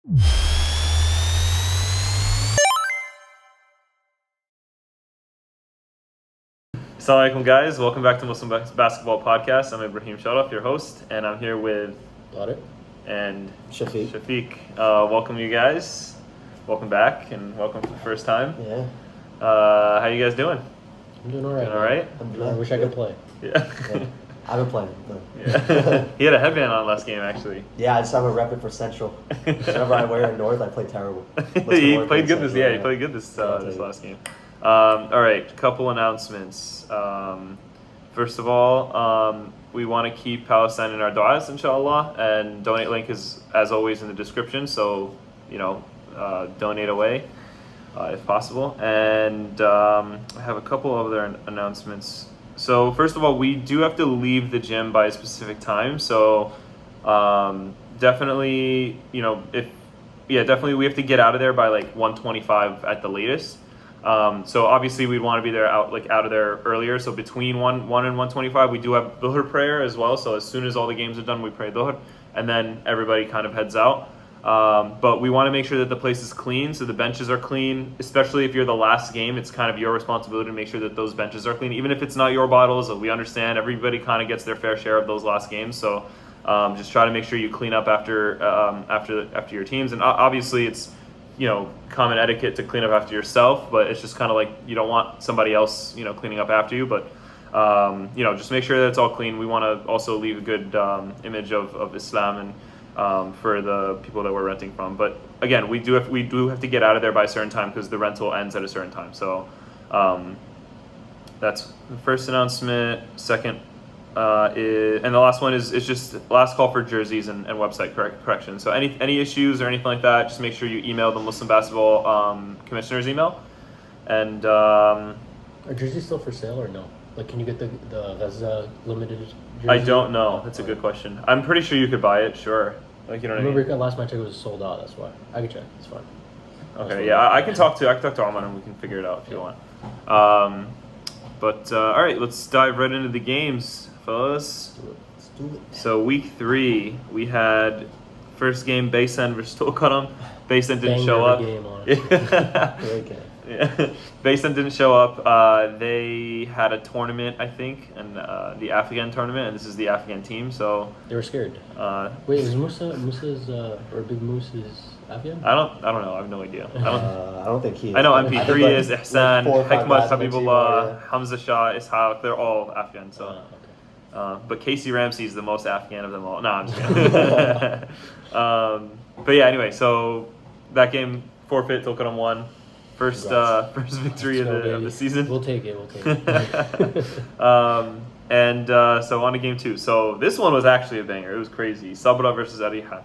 Assalamu alaikum, guys. Welcome back to Muslim Basketball Podcast. I'm Ibrahim Sharaf, your host, and I'm here with Tarek and Shafic. Welcome, you guys. Welcome back, and welcome for the first time. Yeah. How you guys doing? I'm doing all right. Doing all right? I wish I could play. Yeah. I've been playing. Yeah. He had a headband on last game, actually. Yeah, I just have a rep it for Central. Whenever I wear it North, I play terrible. He played good this last game. All right, couple announcements. First of all, we want to keep Palestine in our du'as, inshallah, and donate link is, as always, in the description, so, donate away if possible. And I have a couple other announcements. So, first of all, we do have to leave the gym by a specific time, so definitely, definitely we have to get out of there by like 1:25 at the latest. So obviously we'd want to be out of there earlier. So between 1 and 1:25, we do have Dhuhr prayer as well. So as soon as all the games are done, we pray Dhuhr, and then everybody kind of heads out. But we want to make sure that the place is clean, so the benches are clean. Especially if you're the last game, it's kind of your responsibility to make sure that those benches are clean. Even if it's not your bottles, we understand everybody kind of gets their fair share of those last games. So just try to make sure you clean up after your teams. And obviously it's common etiquette to clean up after yourself, but it's just kind of like you don't want somebody else, cleaning up after you. But, just make sure that it's all clean. We want to also leave a good image of Islam and for the people that we're renting from. But again, we do have to get out of there by a certain time because the rental ends at a certain time. So that's the first announcement. Second, and the last one is just last call for jerseys and website correction. So any issues or anything like that, just make sure you email the Muslim Basketball Commissioner's email. And are jerseys still for sale or no? Like, can you get the Gaza limited jersey? I don't know. That's a good question. I'm pretty sure you could buy it. Sure. Like, you know what I mean? Remember, last time I checked, it was sold out. That's why. I can check. It's fine. Okay. Yeah, I can talk to Arman and we can figure it out if you want. But all right, let's dive right into the games, fellas. Let's do it. So week 3, we had first game Baysan versus Tulkarem. Baysan didn't show up. Game on it. Okay. Yeah. Baysan didn't show up. They had a tournament, I think, and the Afghan tournament, and this is the Afghan team, so They were scared. Wait, is Musa's or Big Moose's Afghan? I don't know. I have no idea. I don't think he is. I know MP3 is Ihsan, 4 or 5 Hikmat, guys on the team Habibullah, are, Hamza Shah, Ishaq. They're all Afghan. So, Okay. but Casey Ramsey is the most Afghan of them all. No, I'm just kidding. But yeah, anyway, so that game forfeit. Tulkarem won. First victory of the season. We'll take it. So on to game 2. So this one was actually a banger. It was crazy. Sabra versus Areeha.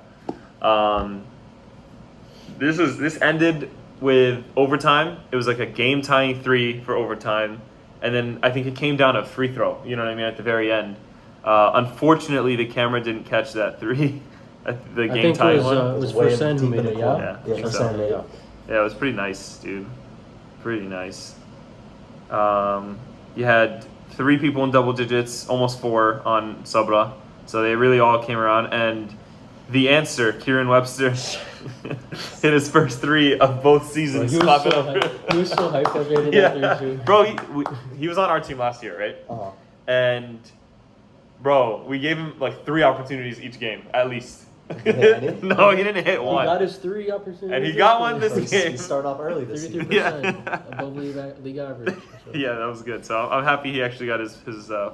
This ended with overtime. It was like a game tying 3 for overtime, and then I think it came down to free throw. You know what I mean? At the very end. Unfortunately, the camera didn't catch that 3 at the game tying one. It was Fursan who made it. Yeah, Yeah, Fursan made it. Yeah, it was pretty nice, dude. Pretty nice. You had 3 people in double digits, almost 4 on Sabra. So they really all came around. And the answer, Kieran Webster, hit his first 3 of both seasons. He was so hyped up in that 3 too. Bro, he was on our team last year, right? Uh-huh. And, bro, we gave him like 3 opportunities each game, at least. No, he didn't hit one. He got his 3 opportunities. And he got one this game. He started off early this year. 33% above league average. So. Yeah, that was good. So I'm happy he actually got his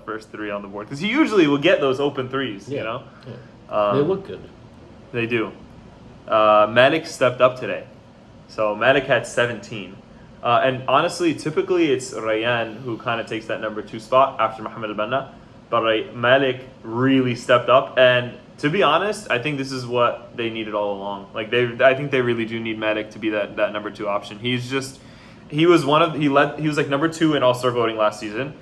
first 3 on the board. Because he usually will get those open 3s, you know? Yeah. They look good. They do. Malik stepped up today. So Malik had 17. And honestly, typically it's Rayyan who kind of takes that number 2 spot after Mohamed Al-Banna. But Malik really stepped up, and to be honest, I think this is what they needed all along. Like I think they really do need Malik to be that number 2 option. He was like number 2 in All-Star voting last season.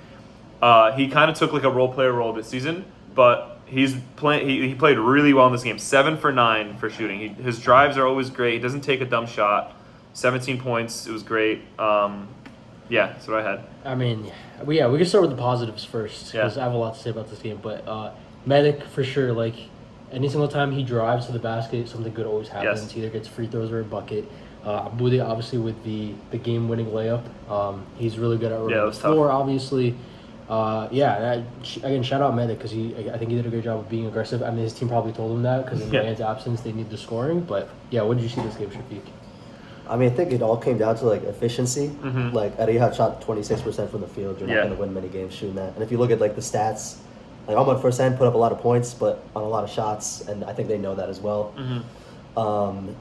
He kind of took like a role player role this season, but he played really well in this game. 7 for 9 for shooting. His drives are always great. He doesn't take a dumb shot. 17 points. It was great. Yeah, that's what I had. I mean, we can start with the positives first because I have a lot to say about this game. But Malik, for sure, like any single time he drives to the basket, something good always happens. Yes. He either gets free throws or a bucket. Abudi, obviously, with the game-winning layup. He's really good at running that the was tough. floor, obviously. Again, shout out Medic because I think he did a great job of being aggressive. I mean, his team probably told him that because in Ryan's absence, they need the scoring. But yeah, what did you see this game, Shafiq? I mean, I think it all came down to like efficiency. Mhm. Like Areeha shot 26% from the field. You're not going to win many games shooting that. And if you look at like the stats, like Ahmad first hand put up a lot of points, but on a lot of shots, and I think they know that as well. Mm-hmm.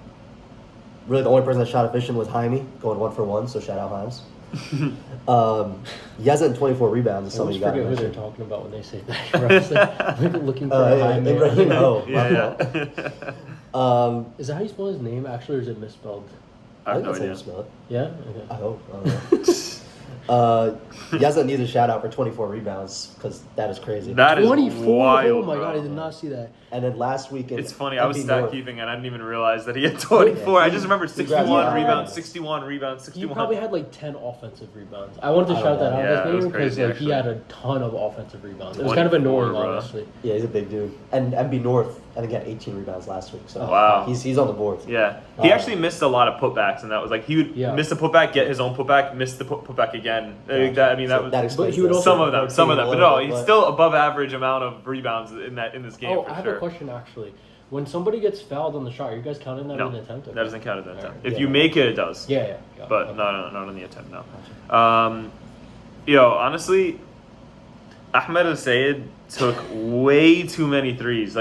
Really, the only person that shot efficient was Jaime, going 1 for 1. So shout out Himes. Yazan 24 rebounds is I something always you got to forget who they're mention. talking about when they say that. Bro. It's like looking for a high man. Ibrahim, oh, Yeah. Is that how you spell his name actually, or is it misspelled? I have think no that's how you idea. spell it. Yeah. Okay. I hope. I don't know. Yazan needs a shout out for 24 rebounds because that is crazy. That is 24. wild. Oh my bro. god, I did not see that. And then last weekend, It's funny. I was NB stat North- keeping and I didn't even realize that he had 24. I just remember 61 Yeah. rebounds, 61 rebounds, He 61. probably had like 10 offensive rebounds. I wanted to I shout don't that know. out Yeah, this it was game because crazy, like, he actually. had a ton of offensive rebounds. It was kind of 24, annoying, bro. honestly. Yeah, he's a big dude. And MB North, I think, had 18 rebounds last week. So Wow. he's on the board. Yeah, he actually missed a lot of putbacks, and that was like he would Yeah. miss a putback, get his own putback, miss the putback again. That So was that explains But he would the also- some of them, but 14 no, a he's little bit, still above average amount of rebounds in this game. Oh, for I have sure. a question actually. When somebody gets fouled on the shot, are you guys counting that No, as an attempt? that doesn't count as an attempt. Alright. If Yeah. you make it, it does. Yeah. But Okay. not on the attempt. No. Honestly, Ahmed Al-Sayed took way too many threes.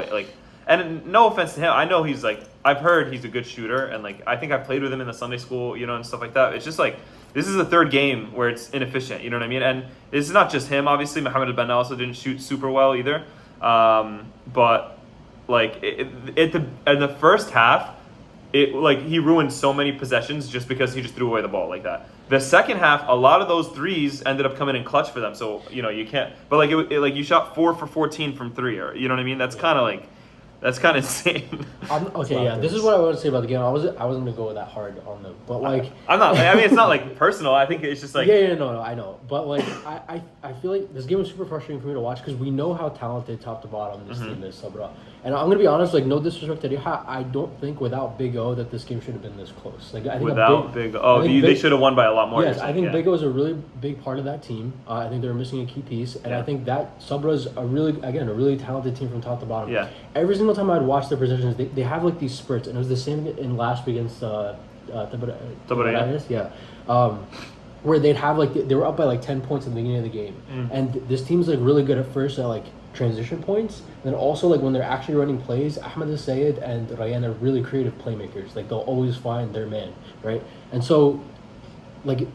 And no offense to him, I know he's like, I've heard he's a good shooter, and like I think I've played with him in the Sunday school, and stuff like that. It's just like this is the third game where it's inefficient. You know what I mean? And it's not just him. Obviously, Mohamed Al-Banna also didn't shoot super well either. But like in the first half, he ruined so many possessions just because he just threw away the ball like that. The second half, a lot of those threes ended up coming in clutch for them. So you can't. But like you shot 4 for 14 from three, or you know what I mean? That's kind of insane. This is what I want to say about the game. I wasn't gonna go that hard on them, but like I'm not. I mean, it's not like personal. I think it's just like no, I know, but like I feel like this game was super frustrating for me to watch because we know how talented top to bottom this team is, Sabra. And I'm gonna be honest, like no disrespect to Areeha, I don't think without Big O that this game should have been this close. Like I think without Big O, they should have won by a lot more. Yes, I think Big O is a really big part of that team. I think they're missing a key piece, and I think that Sabra's a really talented team from top to bottom. Yeah. Every single time I'd watch their possessions, they have like these spurts, and it was the same in last week against Tiberias, where they'd have like they were up by like 10 points in the beginning of the game, and this team's like really good at first at like transition points, and then also like when they're actually running plays, Ahmed Al-Sayed and Ryan are really creative playmakers. Like they'll always find their man, right? And so like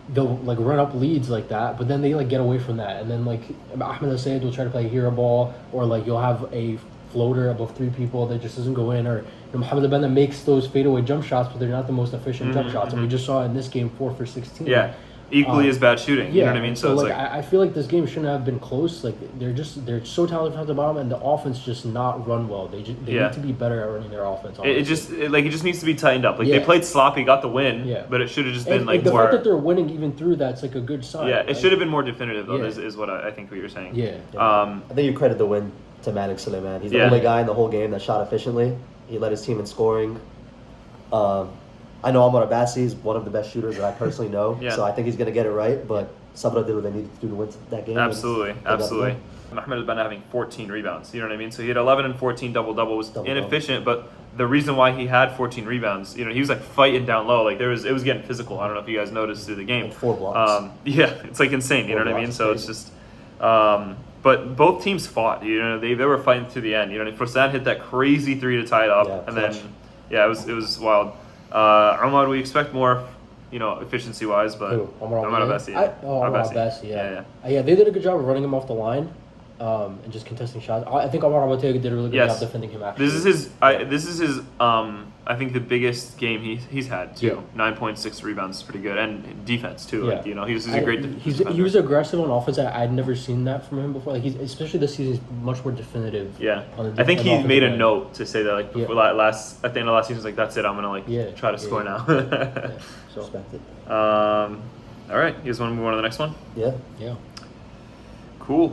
they'll like run up leads like that, but then they like get away from that, and then like Ahmed Al-Sayed will try to play a hero ball, or like you'll have a floater above three people that just doesn't go in, or Mohamed Al-Banna makes those fadeaway jump shots, but they're not the most efficient jump shots, and we just saw in this game 4 for 16. Yeah, equally as bad shooting. You know what I mean? So it's like I feel like this game shouldn't have been close. Like they're so talented from the bottom, and the offense just not run well. They need to be better at running their offense. It just needs to be tightened up. Like they Yeah. played sloppy, got the win, Yeah. but it should have just and, been like the more. fact that they're winning even through that's like a good sign. Yeah, it right? should have been more definitive though. Yeah. Is what I think what you're saying. Yeah. I think you credit the win to Malik Suleiman. He's the Yeah. only guy in the whole game that shot efficiently. He led his team in scoring. I know Amar Abbasi is one of the best shooters that I personally know, Yeah. so I think he's going to get it right, but Sabra did what they needed to do to win that game. and Absolutely. they got the win. Mohamed Al-Banna having 14 rebounds. You know what I mean? So he had 11 and 14 double-double. Was Double-double. inefficient, but the reason why he had 14 rebounds, he was like fighting down low. Like it was getting physical. I don't know if you guys noticed through the game. And 4 blocks. Yeah, it's like insane. You know Four what I mean? blocks, So it's crazy. just. But both teams fought. They were fighting to the end. Fursan hit that crazy 3 to tie it up, Yeah, and clutch. then it was wild. Omar, we expect more, efficiency wise, but Who? Omar Abbasi. Omar Abbasi, yeah. They did a good job of running him off the line, and just contesting shots. I think Omar Abbasi did a really good job defending him. Actually, This is his. I think the biggest game he's had too. Yeah. 9.6 rebounds is pretty good, and defense too. Yeah. Like, he's a great. He was aggressive on offense. I'd never seen that from him before. Like especially this season, he's much more definitive. Yeah, on the I think on he the made a offensive end. note to say that like before at the end of last season, he's like, that's it. I'm gonna try to score now. Yeah. So Respect it. All right, you guys want to move on to the next one? Yeah. yeah. Cool.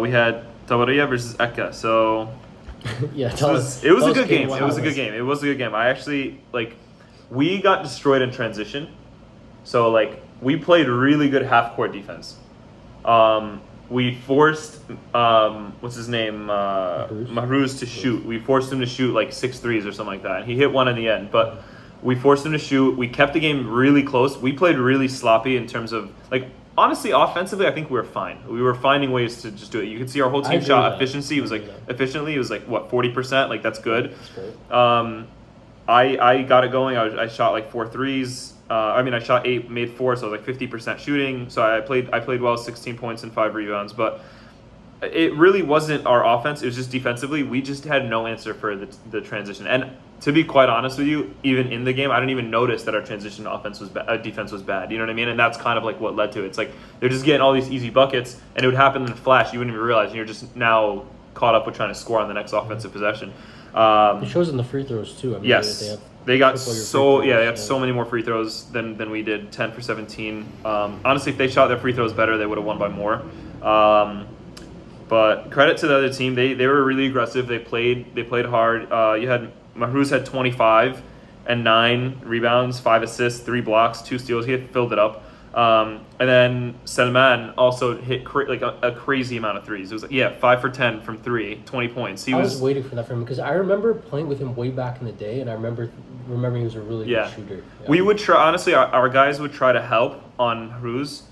We had Tiberias versus Akka. So Yeah, It was a good game. Kane, It was a good game. It was a good game. I actually we got destroyed in transition. So we played really good half court defense. We forced what's his name Mahruz to shoot. We forced him to shoot like 6 threes or something like that. He hit one in the end, but we forced him to shoot. We kept the game really close. We played really sloppy in terms of honestly offensively. I think we were fine. We were finding ways to just do it. You could see our whole team shot efficiency. It was efficiently. It was what 40%. That's good. That's great. I got it going. I shot 4 threes. I shot 8, made 4, so 50% shooting. So I played well, 16 points and 5 rebounds. But it really wasn't our offense. It was just defensively. We just had no answer for the transition. And to be quite honest with you, even in the game, I didn't even notice that our transition defense was bad. You know what I mean? And that's kind of what led to it. It's they're just getting all these easy buckets, and it would happen in a flash. You wouldn't even realize. And you're just now caught up with trying to score on the next offensive possession. It shows in the free throws too. Yes. They got so many more free throws than we did, 10 for 17. Honestly, if they shot their free throws better, they would have won by more. But credit to the other team, they were really aggressive. They played hard. Mahruz had 25 and 9 rebounds, 5 assists, 3 blocks, 2 steals. He had filled it up. And then Salman also hit a crazy amount of threes. It was 5 for 10 from 3, 20 points. I was waiting for that from him because I remember playing with him way back in the day, and I remember he was a really good shooter. Yeah. We would try, honestly, our guys would try to help on Mahruz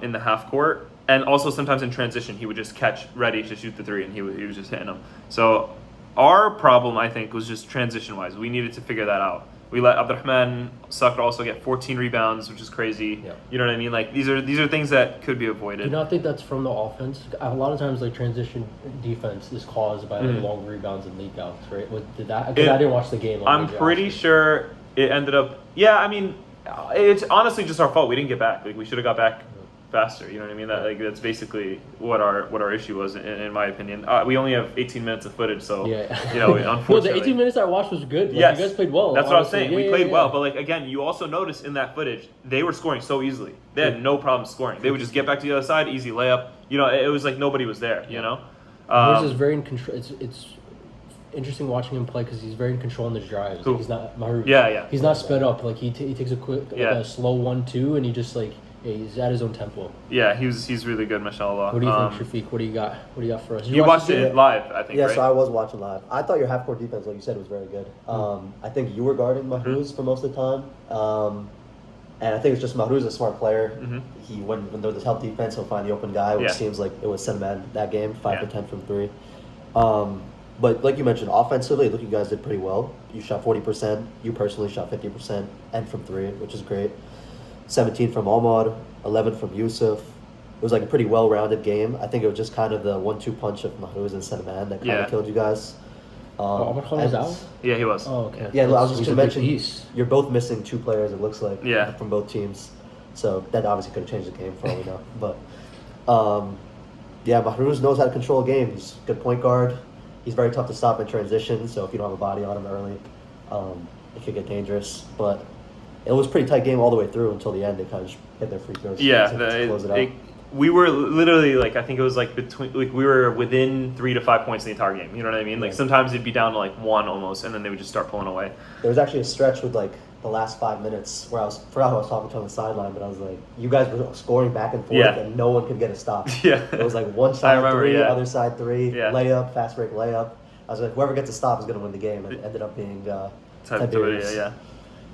in the half court, and also sometimes in transition he would just catch ready to shoot the 3, and he was just hitting them. So our problem, I think, was just transition wise. We needed to figure that out. We let Abdurrahman Sakr also get 14 rebounds, which is crazy. Yeah. You know what I mean? These are things that could be avoided. Do you not think that's from the offense? A lot of times, transition defense is caused by long rebounds and leak outs, right? Because I didn't watch the game. I'm pretty sure it ended up. Yeah, I mean, it's honestly just our fault. We didn't get back. We should have got back faster. You know what I mean? That's basically what our issue was, in my opinion. We only have 18 minutes of footage, so unfortunately. No, the 18 minutes I watched was good. Yes. You guys played well. That's honestly what I'm saying. We played well, but again, you also notice in that footage they were scoring so easily. They had no problem scoring. They would just get back to the other side, easy layup. It was nobody was there. You know. He's very in control. It's interesting watching him play because he's very in control in his drives. He's not Mahruz. Yeah. He's not sped up. He takes a quick, a slow 1-2, and he just he's at his own tempo. Yeah, he's really good, mashallah. What do you think, Shafiq? What do you got for us? You watched it live, I think, Yeah, right? so I was watching live. I thought your half-court defense, like you said, was very good. I think you were guarding Mahruz for most of the time. And I think it's just Mahruz is a smart player. He when there's help defense, he'll find the open guy, which seems like it was Salman that game, 5 for 10 from 3. But like you mentioned, offensively, look, you guys did pretty well. You shot 40%. You personally shot 50% and from 3, which is great. 17 from Omar, 11 from Yusuf. It was a pretty well-rounded game. I think it was just kind of the 1-2 punch of Mahruz and Salman that kind of killed you guys. Omar Khan was out? Yeah, he was. Oh, okay. Yeah, I was just going to mention, you're both missing 2 players, it looks like, from both teams. So that obviously could have changed the game for all we know. But, Mahruz knows how to control a game. He's a good point guard. He's very tough to stop in transition, so if you don't have a body on him early, it could get dangerous. But it was a pretty tight game all the way through until the end. They kind of just hit their free throws to close it out. We were literally I think it was between we were within 3 to 5 points in the entire game. You know what I mean? Sometimes it'd be down to 1 almost, and then they would just start pulling away. There was actually a stretch with the last 5 minutes where forgot who I was talking to on the sideline, but I was like, you guys were scoring back and forth, and no one could get a stop. Yeah, it was one side 3, other side 3, layup, fast break layup. I was like, whoever gets a stop is going to win the game, and it ended up being Tiberias.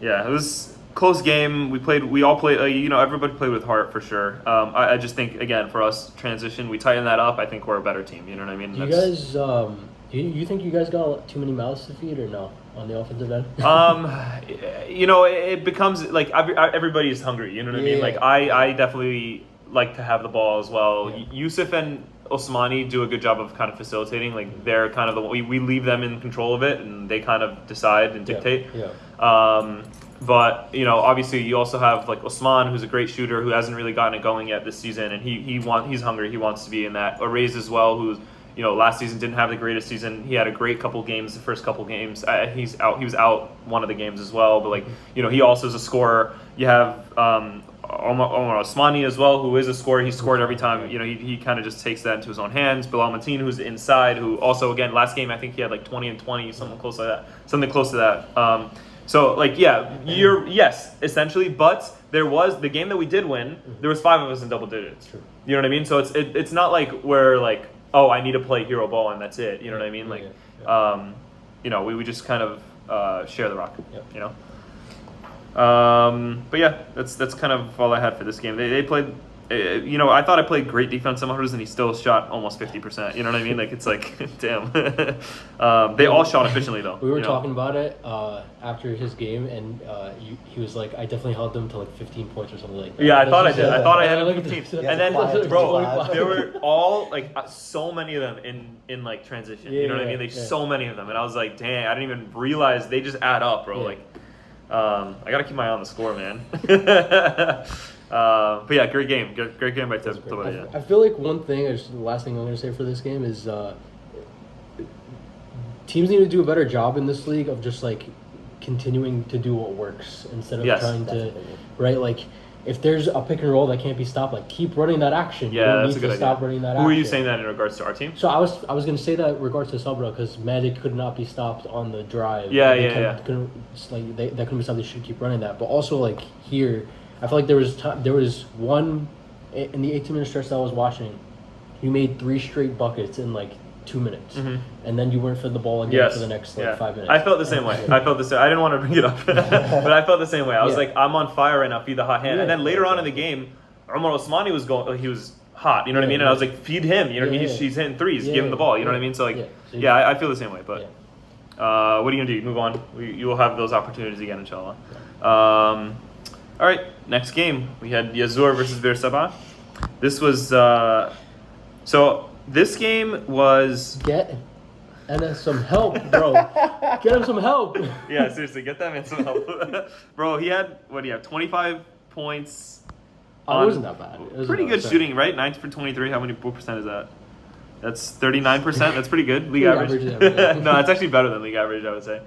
Yeah. It was close game. We all played. Everybody played with heart for sure. I just think again for us transition, we tighten that up. I think we're a better team. You know what I mean? Do you guys? You think you guys got too many mouths to feed or no on the offensive end? It becomes everybody is hungry. You know what I mean? I definitely like to have the ball as well. Yeah. Yusuf and Osmani do a good job of kind of facilitating. They're kind of we leave them in control of it, and they kind of decide and dictate. But obviously you also have Osman, who's a great shooter, who hasn't really gotten it going yet this season, and he's hungry. He wants to be in that. Arez as well, who last season didn't have the greatest season. He had a great couple games, the first couple games. He was out one of the games as well. But like, he also is a scorer. You have Omar Osmani as well, who is a scorer. He scored every time. He kind of just takes that into his own hands. Bilal Mateen, who's inside, who also, again, last game I think he had like 20 and 20, something close to that. So like, yes, essentially, but there was the game that we did win. There was 5 of us in double digits. True. You know what I mean? So it's not like we're like, oh, I need to play hero ball and that's it. You know what I mean? Like, we just kind of share the rock. Yep. But yeah, that's kind of all I had for this game. They played, I thought I played great defense on Mahruz and he still shot almost 50%. You know what I mean? Like, it's like, damn. They all shot efficiently though. We were talking about it after his game, and he was like, I definitely held them to like 15 points or something like that. Yeah, I thought I did. I thought I had Look him at 15. this. And then, Yeah, bro, there were all like so many of them in like transition. You know what I mean? Like so many of them, and I was like, dang, I didn't even realize they just add up, bro. Yeah. Like, I gotta keep my eye on the score, man. But yeah, great game by Tiberias. I feel like one thing, the last thing I'm going to say for this game is teams need to do a better job in this league of just like continuing to do what works instead of trying to, right? Like, if there's a pick and roll that can't be stopped, like keep running that action. Yeah, you don't that's need a good to idea. stop running that action. Who are you saying that in regards to our team? So I was going to say that in regards to Sabra because Magic could not be stopped on the drive. Yeah. That couldn't be something they should keep running that. But also like here, I feel like there was one in the 18-minute stretch that I was watching. You made 3 straight buckets in like 2 minutes, and then you weren't for the ball again for the next 5 minutes. I felt the same way. I didn't want to bring it up, but I felt the same way. I was like, I'm on fire right now. Feed the hot hand. And then later on in the game, Omar Osmani was going. He was hot. You know what I mean? And I was like, feed him. You know what I mean? He's hitting threes. Give him the ball. You know what I mean? So like, I feel the same way. But what are you gonna do? Move on. You will have those opportunities again, inshallah. All right. Next game, we had Yazur versus Bir Seb'a. This was so. This game was... Get Ennis some help, bro. Get him some help. Yeah, seriously, get that man some help. Bro, he had, 25 points. It wasn't that bad. It was pretty good shooting, right? 9 for 23. What percent is that? That's 39%. That's pretty good. League average. No, it's actually better than league average, I would say.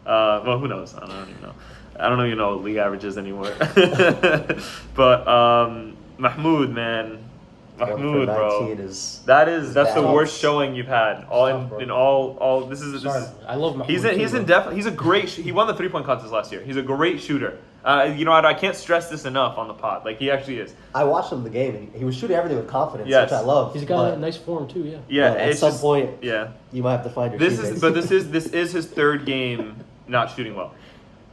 Well, who knows? I don't even know. I don't even know what league averages anymore. But Mahmoud, man. Mahmoud, bro. That's the worst showing you've had. This is. I love Mahmoud. He's a great. He won the 3-point contest last year. He's a great shooter. I can't stress this enough on the pod. Like, he actually is. I watched him in the game, and he was shooting everything with confidence, yes. which I love. He's got a nice form too. Yeah. Yeah. At some point, yeah, you might have to find your. This is his 3rd game not shooting well.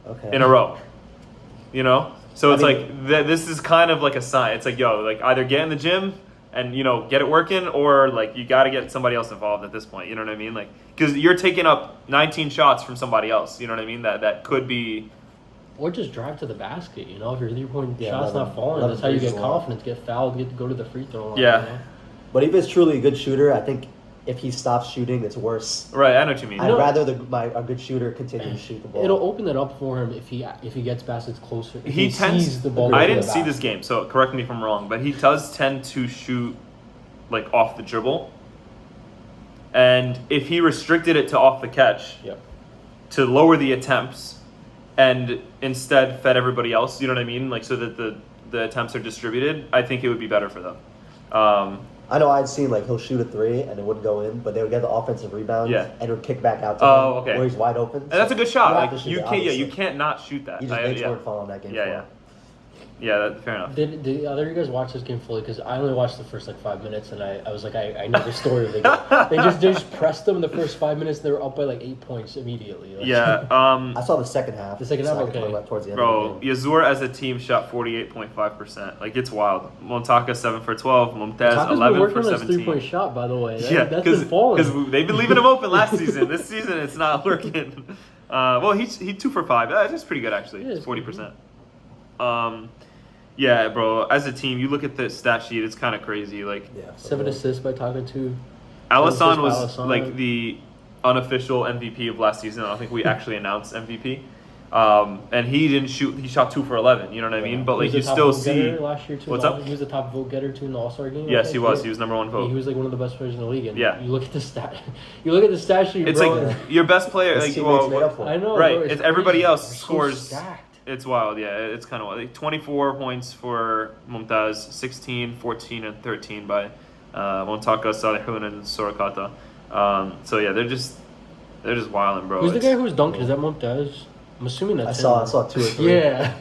Okay. In a row. So it's this is kind of like a sign. It's like, like either get in the gym and get it working, or like you got to get somebody else involved at this point. You know what I mean? Like, because you're taking up 19 shots from somebody else. You know what I mean? That could be. Or just drive to the basket. If your 3-point shot's not falling, that's how you get confidence. Get fouled, get to go to the free throw line. Yeah. But if he's truly a good shooter, I think if he stops shooting, it's worse. Right, I know what you mean. I'd rather a good shooter continue to shoot the ball. It'll open it up for him if he gets baskets closer. He sees the ball. I didn't see this game, so correct me if I'm wrong, but he does tend to shoot like off the dribble. And if he restricted it to off the catch, to lower the attempts, and instead fed everybody else, you know what I mean? Like, so that the attempts are distributed, I think it would be better for them. I know I'd seen he'll shoot a 3 and it wouldn't go in, but they would get the offensive rebound and it would kick back out to him where he's wide open. And that's a good shot. You can't not shoot that. You just make sure to fall on that game. Yeah, fair enough. Did either of you guys watch this game fully? Because I only watched the first 5 minutes, and I was like, I know the story of the game. They just pressed them in the first 5 minutes. They were up by 8 points immediately. I saw the second half. The second half, okay. Towards the end bro, of the game. Yazur as a team shot 48.5%. Like, it's wild. Montaka 7 for 12. Mumtaz 11 for 17. 3-point shot, by the way. That's because been falling. they've been leaving him open last season. This season, it's not working. Well, he 2 for 5. That's pretty good actually. It's 40%. Yeah, bro. As a team, you look at the stat sheet; it's kind of crazy. 7 assists by Taka 2. Alisson was like the unofficial MVP of last season. I don't think we actually announced MVP. And he didn't shoot. He shot 2 for 11. You know what I mean? But like He you was the top still vote see. getter last year too. What's up? He was the top vote getter too in the All-Star game. I Yes, think. he was. He was number 1 vote. He was like one of the best players in the league. And Yeah. You look at the stat. You look at the stat sheet. It's bro, like your best player. His Like teammates made up well, for it. I know. right. Bro, It's everybody crazy. else They're so scores. stacked. It's wild. Yeah, it's kind of wild. Like 24 points for Mumtaz, 16, 14, and 13 by Montaka, Salihun, and Sorakata. So yeah, they're just wilding, bro. Who's the guy who's dunking? Is that Montez? I'm assuming that's I him. saw 2 or 3. Yeah.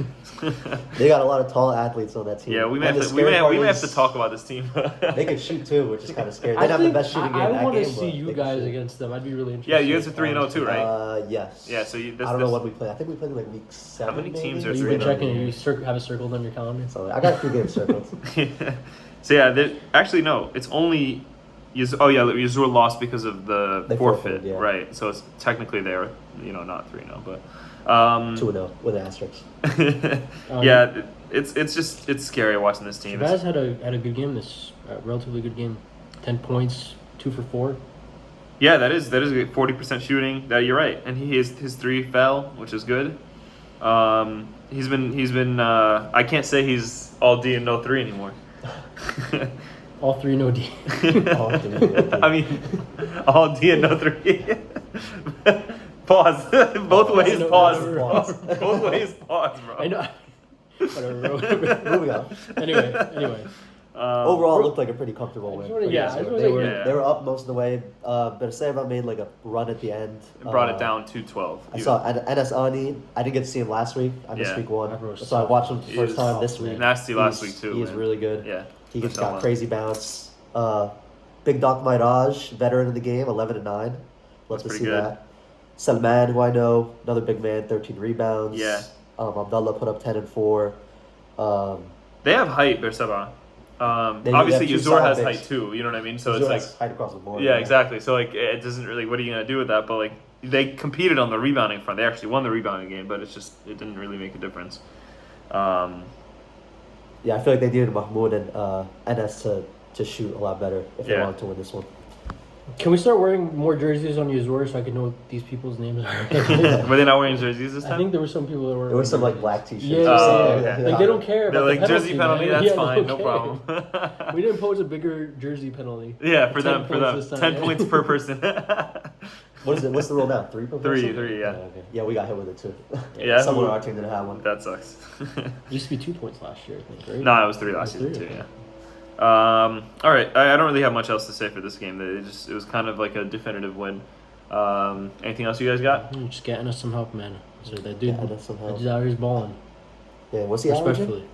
They got a lot of tall athletes on that team. Yeah, we may And have the to, we scary may part have to is talk about this team. They could shoot too, which is kind of scary. They I don't have the think best shooting game I in that want to game. see but you they can guys shoot. against them. I'd be really interested. Yeah, you guys are 3-0 too, right? Yes. Yeah, so I don't know when we play. I think we played like week 7. many teams are You've three been and checking. You have it circled on your calendar. So I got a few games circled. So yeah, actually no, it's only. Yazur lost because of the They forfeit, forfeited, yeah. right? So it's technically they're not 3-0, but 2-0 with an asterisk. yeah, it's scary watching this team. Shabazz had a good game. This relatively good game. 10 points, 2 for 4. Yeah, that is a good 40% shooting. That you're right, and his 3 fell, which is good. He's been I can't say he's all D and no 3 anymore. All 3 no D. All 3 no D. I mean, all D and no 3. Pause. Both ways. Pause. Both ways. Pause, bro. I know. Whatever. Moving on. Anyway. Overall, it looked like a pretty comfortable win. for Yeah, Yazur. I just They wanna- yeah. they were up most of the way. Bir Seb'a made like a run at the end. Brought it down to 12. I saw Enes Ani. I didn't get to see him last week. I missed Yeah. week 1. That bro's So I watched him for the He first is time this week. nasty last He's- week too. He's man. really good. Yeah. He just Mashallah. got crazy bounce. Big Doc Mairaj, veteran of the game, 11-9. Love That's to pretty see good. that. Salman, who I know, another big man, 13 rebounds. Yeah. Abdullah put up 10-4. They have height, Bir Seb'a. They Obviously, have two Yazur solid has bigs. height too. You know what I mean? So Yazur it's like, has height across the board. yeah, exactly. So like, it doesn't really. What are you gonna do with that? But like, they competed on the rebounding front. They actually won the rebounding game, but it didn't really make a difference. Yeah, I feel like they needed Mahmoud and Enes to shoot a lot better if they Yeah. wanted to win this one. Can we start wearing more jerseys on Yazur so I can know what these people's names are? Were they not wearing jerseys this I time? think there were some people that were. There was some like black t-shirts. Yeah, or Oh, something. okay. Like they don't care They're about like the jersey penalty. man. That's Yeah, they fine, no don't care. problem. We didn't impose a bigger jersey penalty. Yeah, for 10 them, points this time, 10 yeah. points per person. What is it? What's the rule now? 3 per person? Three, yeah. Okay. Yeah, we got hit with it too. Yeah? Someone on our team didn't have one. That sucks. It used to be 2 points last year, I think, right? No, it was 3 last It was season three, too. okay. Yeah. All right. I don't really have much else to say for this game. It was kind of like a definitive win. Anything else you guys got? Just getting us some help, man. So that dude, Yeah, that's some help. that dude out here's balling. Yeah, what's the average? Respectfully.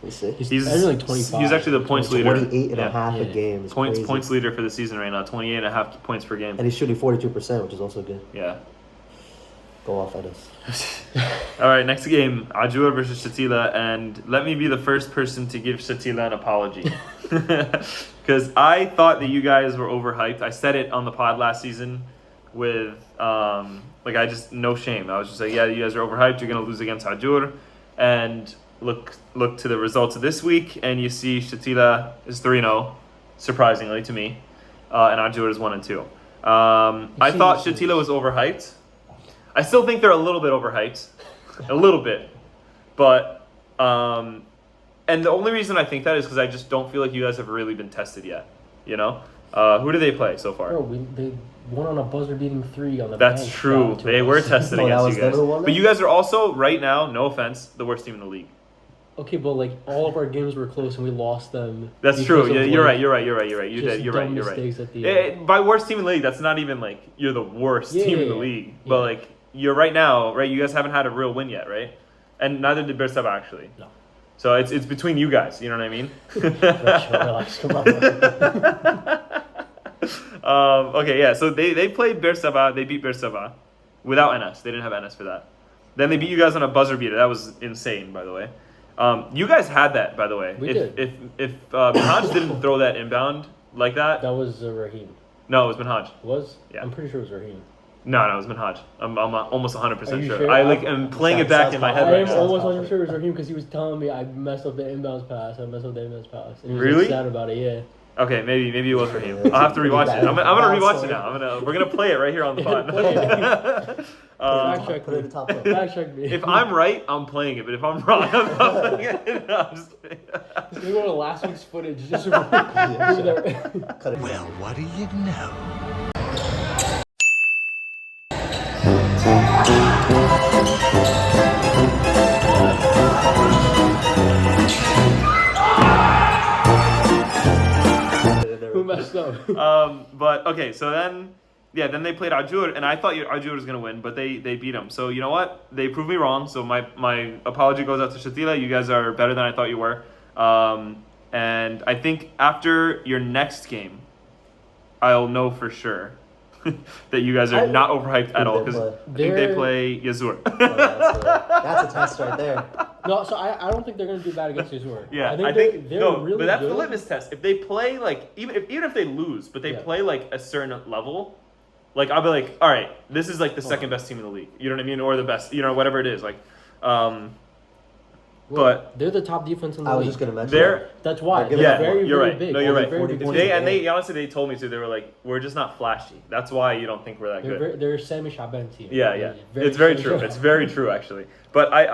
Let's see. He's averaging like 25. He's actually the points leader. 28 and Yeah. a half a Yeah. game. Is Points crazy. leader for the season right now. 28 and a half points per game. And he's shooting 42%, which is also good. Yeah. Go off at us. All right, next game, Ajjur versus Shatila, and let me be the first person to give Shatila an apology. Because I thought that you guys were overhyped. I said it on the pod last season with, I just, no shame. I was just like, yeah, you guys are overhyped. You're going to lose against Ajjur. And look to the results of this week, and you see Shatila is 3-0, surprisingly to me, and Ajjur is 1-2. I thought Shatila was overhyped. I still think they're a little bit overhyped, a little bit, but and the only reason I think that is because I just don't feel like you guys have really been tested yet. You know, who do they play so far? Bro, they won on a buzzer-beating 3 on the That's bench. true. Shout out to They us. were tested Oh, that against was you them guys, who won but that? you guys are also right now, no offense, the worst team in the league. Okay, but like all of our games were close and we lost them. That's because true. of, Yeah, like, you're right. You're right. You just did. You're dumb right. You're right. mistakes at the end. By worst team in the league, that's not even like you're the worst Yeah, team in yeah, the yeah. league. Yeah. But like you're right now, right? You guys haven't had a real win yet, right? And neither did Bir Seb'a actually. No. So it's between you guys. You know what I mean? Relax, come on. Okay, yeah. So they played Bir Seb'a. They beat Bir Seb'a without NS. They didn't have NS for that. Then they beat you guys on a buzzer beater. That was insane, by the way. You guys had that, by the way. We if did. If Minhaj didn't throw that inbound like that, That was Raheem. no, it was Minhaj. Was? Yeah. I'm pretty sure it was Raheem. No, it was Minhaj. I'm almost 100% Are you sure. sure? I am playing it back in my head I right am now. almost confident. 100% sure it was Raheem because he was telling me I messed up the inbounds pass. I messed up the inbounds pass. And he was Really? like, sad about it, yeah. Okay, maybe it was Raheem. Yeah, I'll have to pretty rewatch bad. it. I'm gonna Bad rewatch it story. now. We're gonna play it right here on the pod. Fact check Put it in me. the top 10. Fact check me. If I'm right, I'm playing it. But if I'm wrong, I'm not playing it. No, I'm just kidding. Just go to last week's footage. Just Yeah, sure. there. Cut it. Well, what do you know? Who messed up? But okay, so then they played Ajjur, and I thought Ajjur was gonna win, but they beat them. So you know what? They proved me wrong. So my apology goes out to Shatila. You guys are better than I thought you were. And I think after your next game, I'll know for sure that you guys are not overhyped at all because I think they play Yazur. That's a test right there. No, so I don't think they're gonna do bad against Yazur. Yeah, I think they're no, really but that's good. the litmus test. If they play like even if they lose, but they play like a certain level, like I'll be like, all right, this is like the second best team in the league. You know what I mean, or the best, whatever it is. Like, but they're the top defense in the I was league. just gonna mention. they're That's why. They're They're giving very, you're very right. big. No, you're They're right. very big They- team. They honestly they told me to. They were like, we're just not flashy. That's why you don't think we're that good. They're Sami Shaban team. Yeah. It's very true. It's very true actually. But I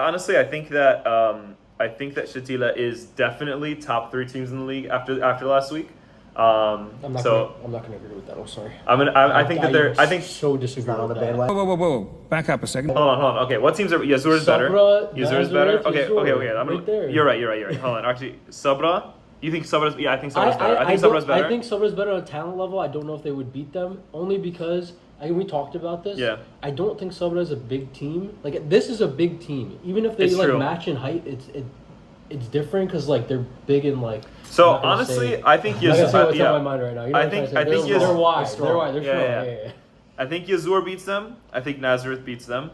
think that Shatila is definitely top 3 teams in the league after last week. I'm not gonna agree with that. I'm sorry. I think that they're. I think. so disagree Not on with the that. bandwagon. Whoa. Back up a second. Hold on. Okay, what teams are Yazur is better? Sabra, Yazur is better. Nazareth, Okay. Yazur, I'm right there. You're right. Hold on. Actually, Sabra. You think Sabra's? Yeah, I think Sabra's better. I think Sabra's better. I think Sabra's better on a talent level. I don't know if they would beat them only because we talked about this. Yeah. I don't think Sabra is a big team. Like this is a big team. Even if they It's true. match in height, it's different because they're big and like. So I'm not gonna honestly, say- I think I'm not gonna say what's Yazur. on my mind right now. You know I what I'm think- trying to say. I think they're Yazur- wide. they're strong. They're wide. They're strong. Yeah. Yeah. I think Yazur beats them. I think Nazareth beats them.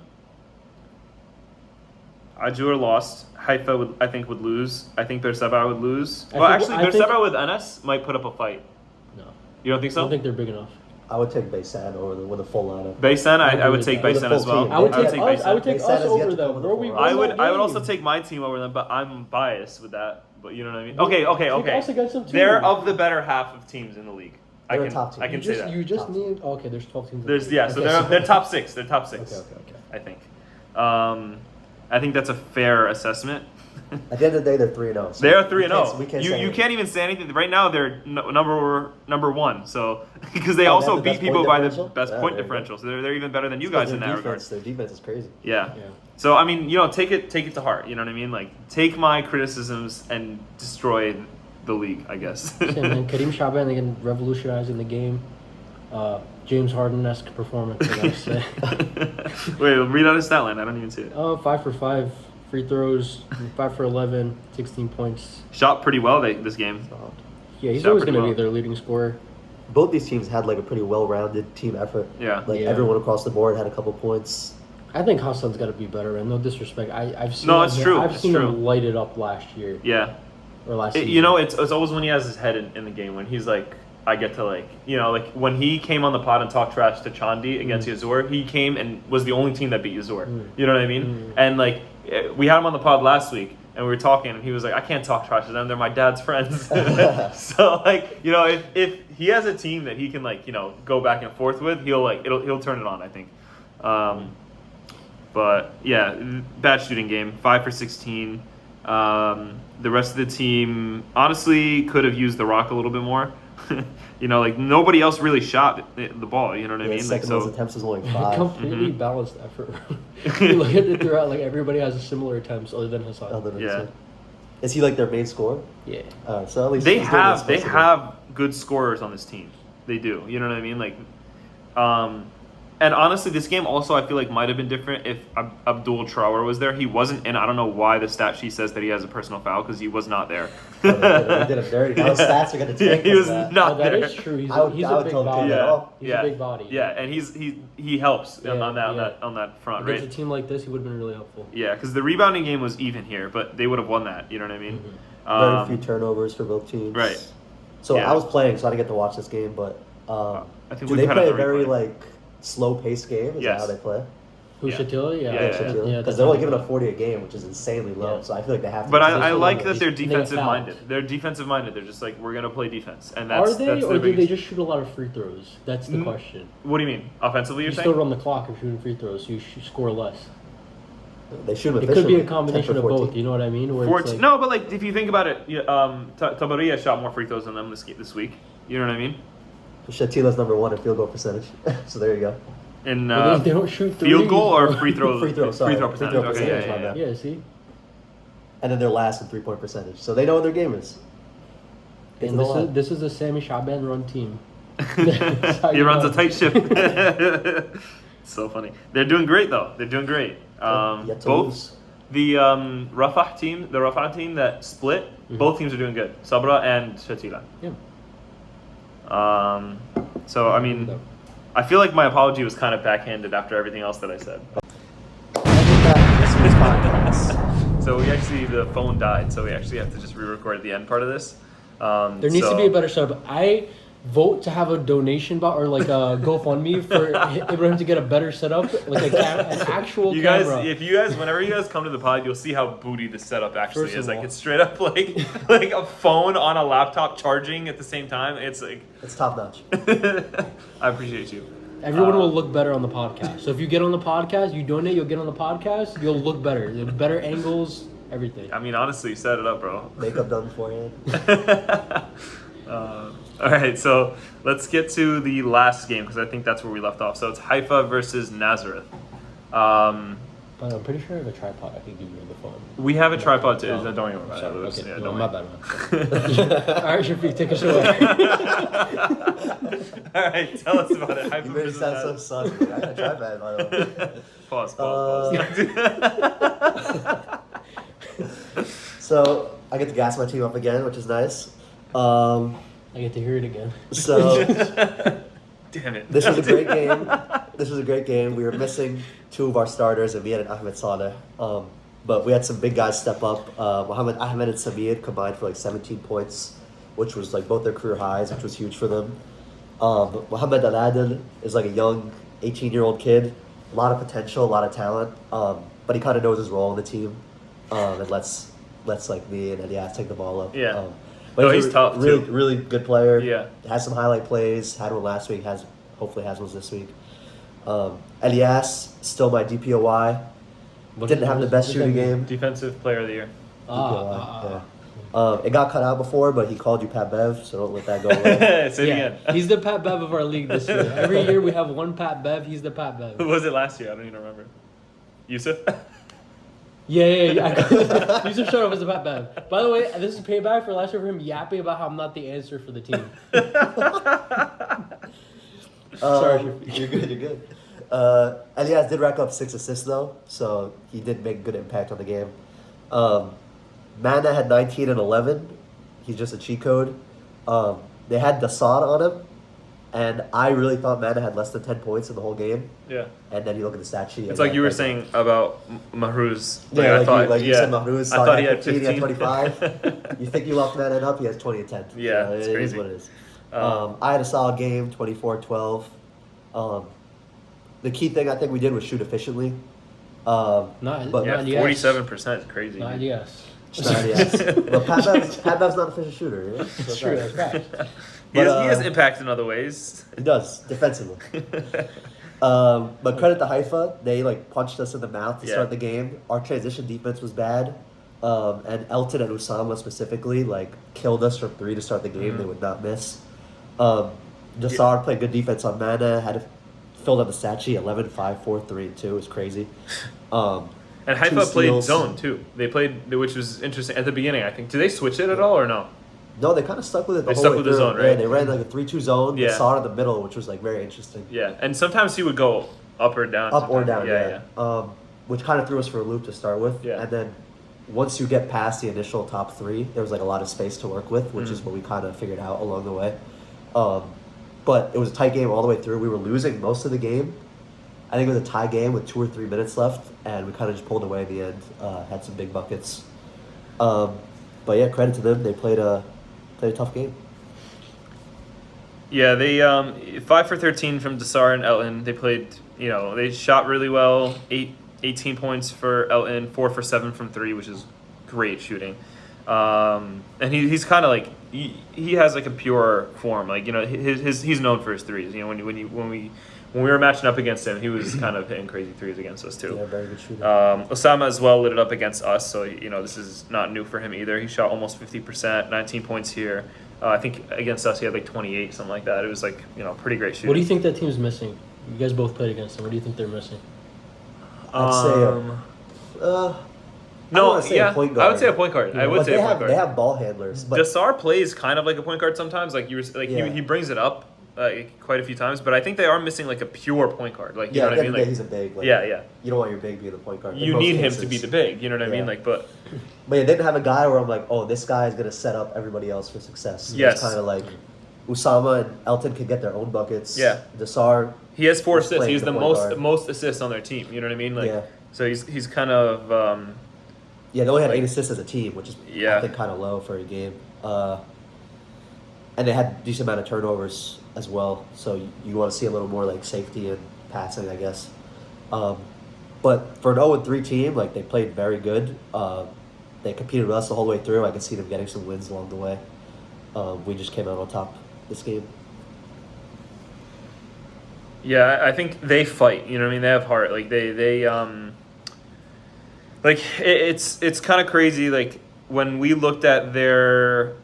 Ajjur lost. Haifa would lose. I think Bir Seb'a would lose. I Well, think- actually, I Bir think- Seb'a with NS might put up a fight. No, You don't think I so? don't think they're big enough. I would take Baysan over with a full lineup. Baysan, I agree would with take that. With a Baysan full as well. team. I would take Baysan. us. I would take Baysan us has yet over to them. come with a Bro, we full won I that would also game. take my team over them, but I'm biased with that. But you know what I mean? Okay. Take us against them too. They're of the better half of teams in the league. They're a top team. I can You say just, that. you just Top need. Okay, there's 12 teams. in There's the league. so Okay, they're top 6. They're top 6. Okay. I think. I think that's a fair assessment. At the end of the day, they're 3-0. So They are 3-0. We can't You say can't even say anything. Right now, they're number 1. So because they Oh, also they have the beat best people point by the differential? best Yeah, point there you go. differential. So they're even better than you guys in that regard. Their defense is crazy. Yeah. Yeah. So I mean, take it to heart. You know what I mean? Like take my criticisms and destroy the league. I guess. And then Karim Shaban again revolutionizing the game. James Harden-esque performance, I gotta say. Wait, read out his stat line. I don't even see it. 5 for 5 free throws, 5 for 11, 16 points. Shot pretty well this game. Yeah, he's Shot always pretty going to well. be their leading scorer. Both these teams had like a pretty well-rounded team effort. Yeah. Like Yeah. everyone across the board had a couple points. I think Hassan's got to be better, and no disrespect. I've seen No, it's him, true. I've It's seen true. him light it up last year Yeah. or last season. It's always when he has his head in the game when he's like, I get to like when he came on the pod and talked trash to Chandi against Yazur, he came and was the only team that beat Yazur. You know what I mean? And like we had him on the pod last week and we were talking and he was like, I can't talk trash to them. They're my dad's friends. So like if he has a team that he can like go back and forth with, he'll turn it on. I think. But yeah, bad shooting game. 5 for 16. The rest of the team honestly could have used the rock a little bit more. Like nobody else really shot the ball. You know what I mean? Like Second most so. attempts was only 5. Completely balanced effort. You look at it throughout, like everybody has a similar attempts other than Hassan. Other than Yeah. so. Is he like their main scorer? Yeah. So at least They he's doing what he's have supposed to do. good scorers on this team. They do. You know what I mean? Like, and honestly, this game also I feel like might have been different if Abdul Traore was there. He wasn't, and I don't know why the stat sheet says that he has a personal foul because he was not there. They did a dirty. Those stats are going to Yeah, take he us was that. not That there. is true. He's I would a big tell him body. to do that. He's a big body. Yeah, and he helps Yeah, on yeah. that front, Against right? a team like this, he would have been really helpful. Yeah, because the rebounding game was even here, but they would have won that. You know what I mean? Very few turnovers for both teams. Right. So Yeah. I was playing, so I didn't get to watch this game. But I think do we they had play a a very replay. like slow-paced game? Is Yes. that how they play? Who, Shatila? Yeah. Yeah, Because that's they're only not giving good. up 40 a game, which is insanely low. Yeah. So I feel like they have to. But They I still like don't that know. they're They get defensive fouled. minded. They're defensive minded. They're just like, we're gonna play defense, and that's Are they, that's or their do they biggest- just shoot a lot of free throws? That's the question. What do you mean? Offensively, You you're still saying? run the clock if shooting free throws, so you score less. They shoot them It could be a efficiently, 10 combination for of both. 14. You know what I mean? Where it's 14. like, No, but like if you think about it, Tiberias shot more free throws than them this week. You know what I mean? Shatila's number 1 in field goal percentage. So there you go. In well, they don't shoot field threes, goal or bro. free throw? Free throw, sorry. Free throw Free percentage. throw Okay, percentage, yeah, my yeah, bad. yeah. Yeah, see? And then they're last in 3-point percentage. So they know what their game is. Get And to the line. this is a Sammy Shaban run team. He runs a tight ship. So funny. They're doing great though. They're doing great. Yet to Both lose. the Rafah team that split. Both teams are doing good. Sabra and Shatila. Yeah. So I mean, I feel like my apology was kind of backhanded after everything else that I said. This week's podcast. So the phone died, so we actually have to just re-record the end part of this. There needs to be a better setup. I vote to have a donation bot or like a GoFundMe for Ibrahim to get a better setup, like an actual You camera. guys, whenever you guys come to the pod, you'll see how booty the setup actually First is. of Like all. it's straight up like like a phone on a laptop charging at the same time. It's like It's top notch. I appreciate you. Everyone will look better on the podcast. So if you get on the podcast, you donate, you'll get on the podcast, you'll look better. Better angles, everything. I mean, honestly, set it up, bro. Makeup done beforehand. All right, so let's get to the last game because I think that's where we left off. So it's Haifa versus Nazareth. But I'm pretty sure I have a tripod I can give you on the phone. We have a tripod too. Oh, Don't even worry about sorry, it. okay. Yeah, No, don't my worry. bad, man. All right, Shafic, take us away. All right, tell us about it. Haifa You made it versus sound so Nazareth. sussy. I tried that, by the way. Pause. So I get to gas my team up again, which is nice. I get to hear it again. So Damn it. this was a great game. This was a great game. We were missing 2 of our starters, and we had an Ahmed Saleh. But we had some big guys step up. Mohammed Ahmed and Samir combined for like 17 points, which was like both their career highs, which was huge for them. Mohammed Al-Adil is like a young 18-year-old kid. A lot of potential, a lot of talent. But he kind of knows his role in the team. And lets like me and Elias take the ball up. Yeah. But No, he's tough, really, too. really good player. Yeah. Has some highlight plays. Had one last week. Hopefully has one this week. Elias still my DPOY. Didn't have the best shooting game. Defensive player of the year. Yeah. It got cut out before, but he called you Pat Bev, so don't let that go away. Say it Yeah, again. he's the Pat Bev of our league this year. Every year we have one Pat Bev. He's the Pat Bev. Who was it last year? I don't even remember. Yusuf? Yeah. Yusuf showed up as a Pat Bev. By the way, this is payback for last year for him yapping about how I'm not the answer for the team. Sorry, Shafiq. You're good. Elias did rack up 6 assists though, so he did make good impact on the game. Mana had 19 and 11. He's just a cheat code. They had Dasad on him, and I really thought Mana had less than 10 points in the whole game. Yeah. And then you look at the stat sheet. It's like you were saying about Mahruz. Yeah, you said Mahruz. I thought he had 15, 15. he had 25. You think you locked Mana up, he has 20 and 10. Yeah, So it's it is crazy. what it is. I had a solid game, 24-12. The key thing I think we did was shoot efficiently. Not, But- Yeah, not yes. 47% is crazy. Not yes. Just not yes. But Pat Bev's not an efficient shooter. You know? So That's true. That's right. He has But, impact in other ways. He does, defensively. But credit to Haifa, they like punched us in the mouth to Yeah. start the game. Our transition defense was bad. And Elton and Usama specifically like killed us from 3 to start the game. They would not miss. Jasar played good defense on Mana, filled out the stat sheet 11, 5, 4, 3, 2. It was crazy. And Haifa 2 played steals. zone too. They played, which was interesting at the beginning. I think. Did they switch it at all or no? No, they kind of stuck with it the They whole stuck way with the through. zone, right? Yeah, they ran like a 3-2 zone. Yeah. Jasar in the middle, which was like very interesting. Yeah, and sometimes he would go up or down. Up or sometimes. down, yeah. Which kind of threw us for a loop to start with. Yeah. And then once you get past the initial top 3, there was like a lot of space to work with, which is what we kind of figured out along the way. But it was a tight game all the way through. We were losing most of the game. I think it was a tie game with 2 or 3 minutes left, and we kind of just pulled away in the end. Had some big buckets. But yeah, credit to them. They played a tough game. Yeah, they 5 for 13 from Dasar and Elton. They played they shot really well. 18 points for Elton, 4 for 7 from 3, which is great shooting. And he's kind of like he has like a pure form. Like he's known for his threes. When we were matching up against him, he was kind of hitting crazy threes against us too. Yeah, very good shooter. Osama as well lit it up against us, so this is not new for him either. He shot almost 50%, 19 points here. I think against us he had like 28, something like that. It was like pretty great shooting. What do you think that team's missing? You guys both played against them. What do you think they're missing? I'd say no, I would say yeah, a point guard. I would say a point guard. Yeah. I would But say a point guard. they have ball handlers. But Dasar plays kind of like a point guard sometimes. Like Yeah. he brings it up quite a few times, but I think they are missing like a pure point guard. Like you know what I mean? Like he's a big. Like, yeah. You don't want your big being the point guard. in You most need him cases. to be the big. You know what I mean? Yeah. Like, but But yeah, they didn't have a guy where I'm like, oh, this guy is gonna set up everybody else for success. Yes. It's kind of like Usama and Elton can get their own buckets. Yeah. Dasar. he has 4 He's assists. playing He's the the point guard. most assists on their team. You know what I mean? Like, Yeah. so he's kind of Yeah, they only had Like- 8 assists as a team, which is Yeah. I think kind of low for a game. And they had a decent amount of turnovers as well, so you want to see a little more like safety and passing, I guess. But for an 0-3 team, like they played very good. They competed with us the whole way through. I can see them getting some wins along the way. We just came out on top this game. Yeah, I think they fight. You know what I mean? They have heart. Like like it's kind of crazy. Like when we looked at their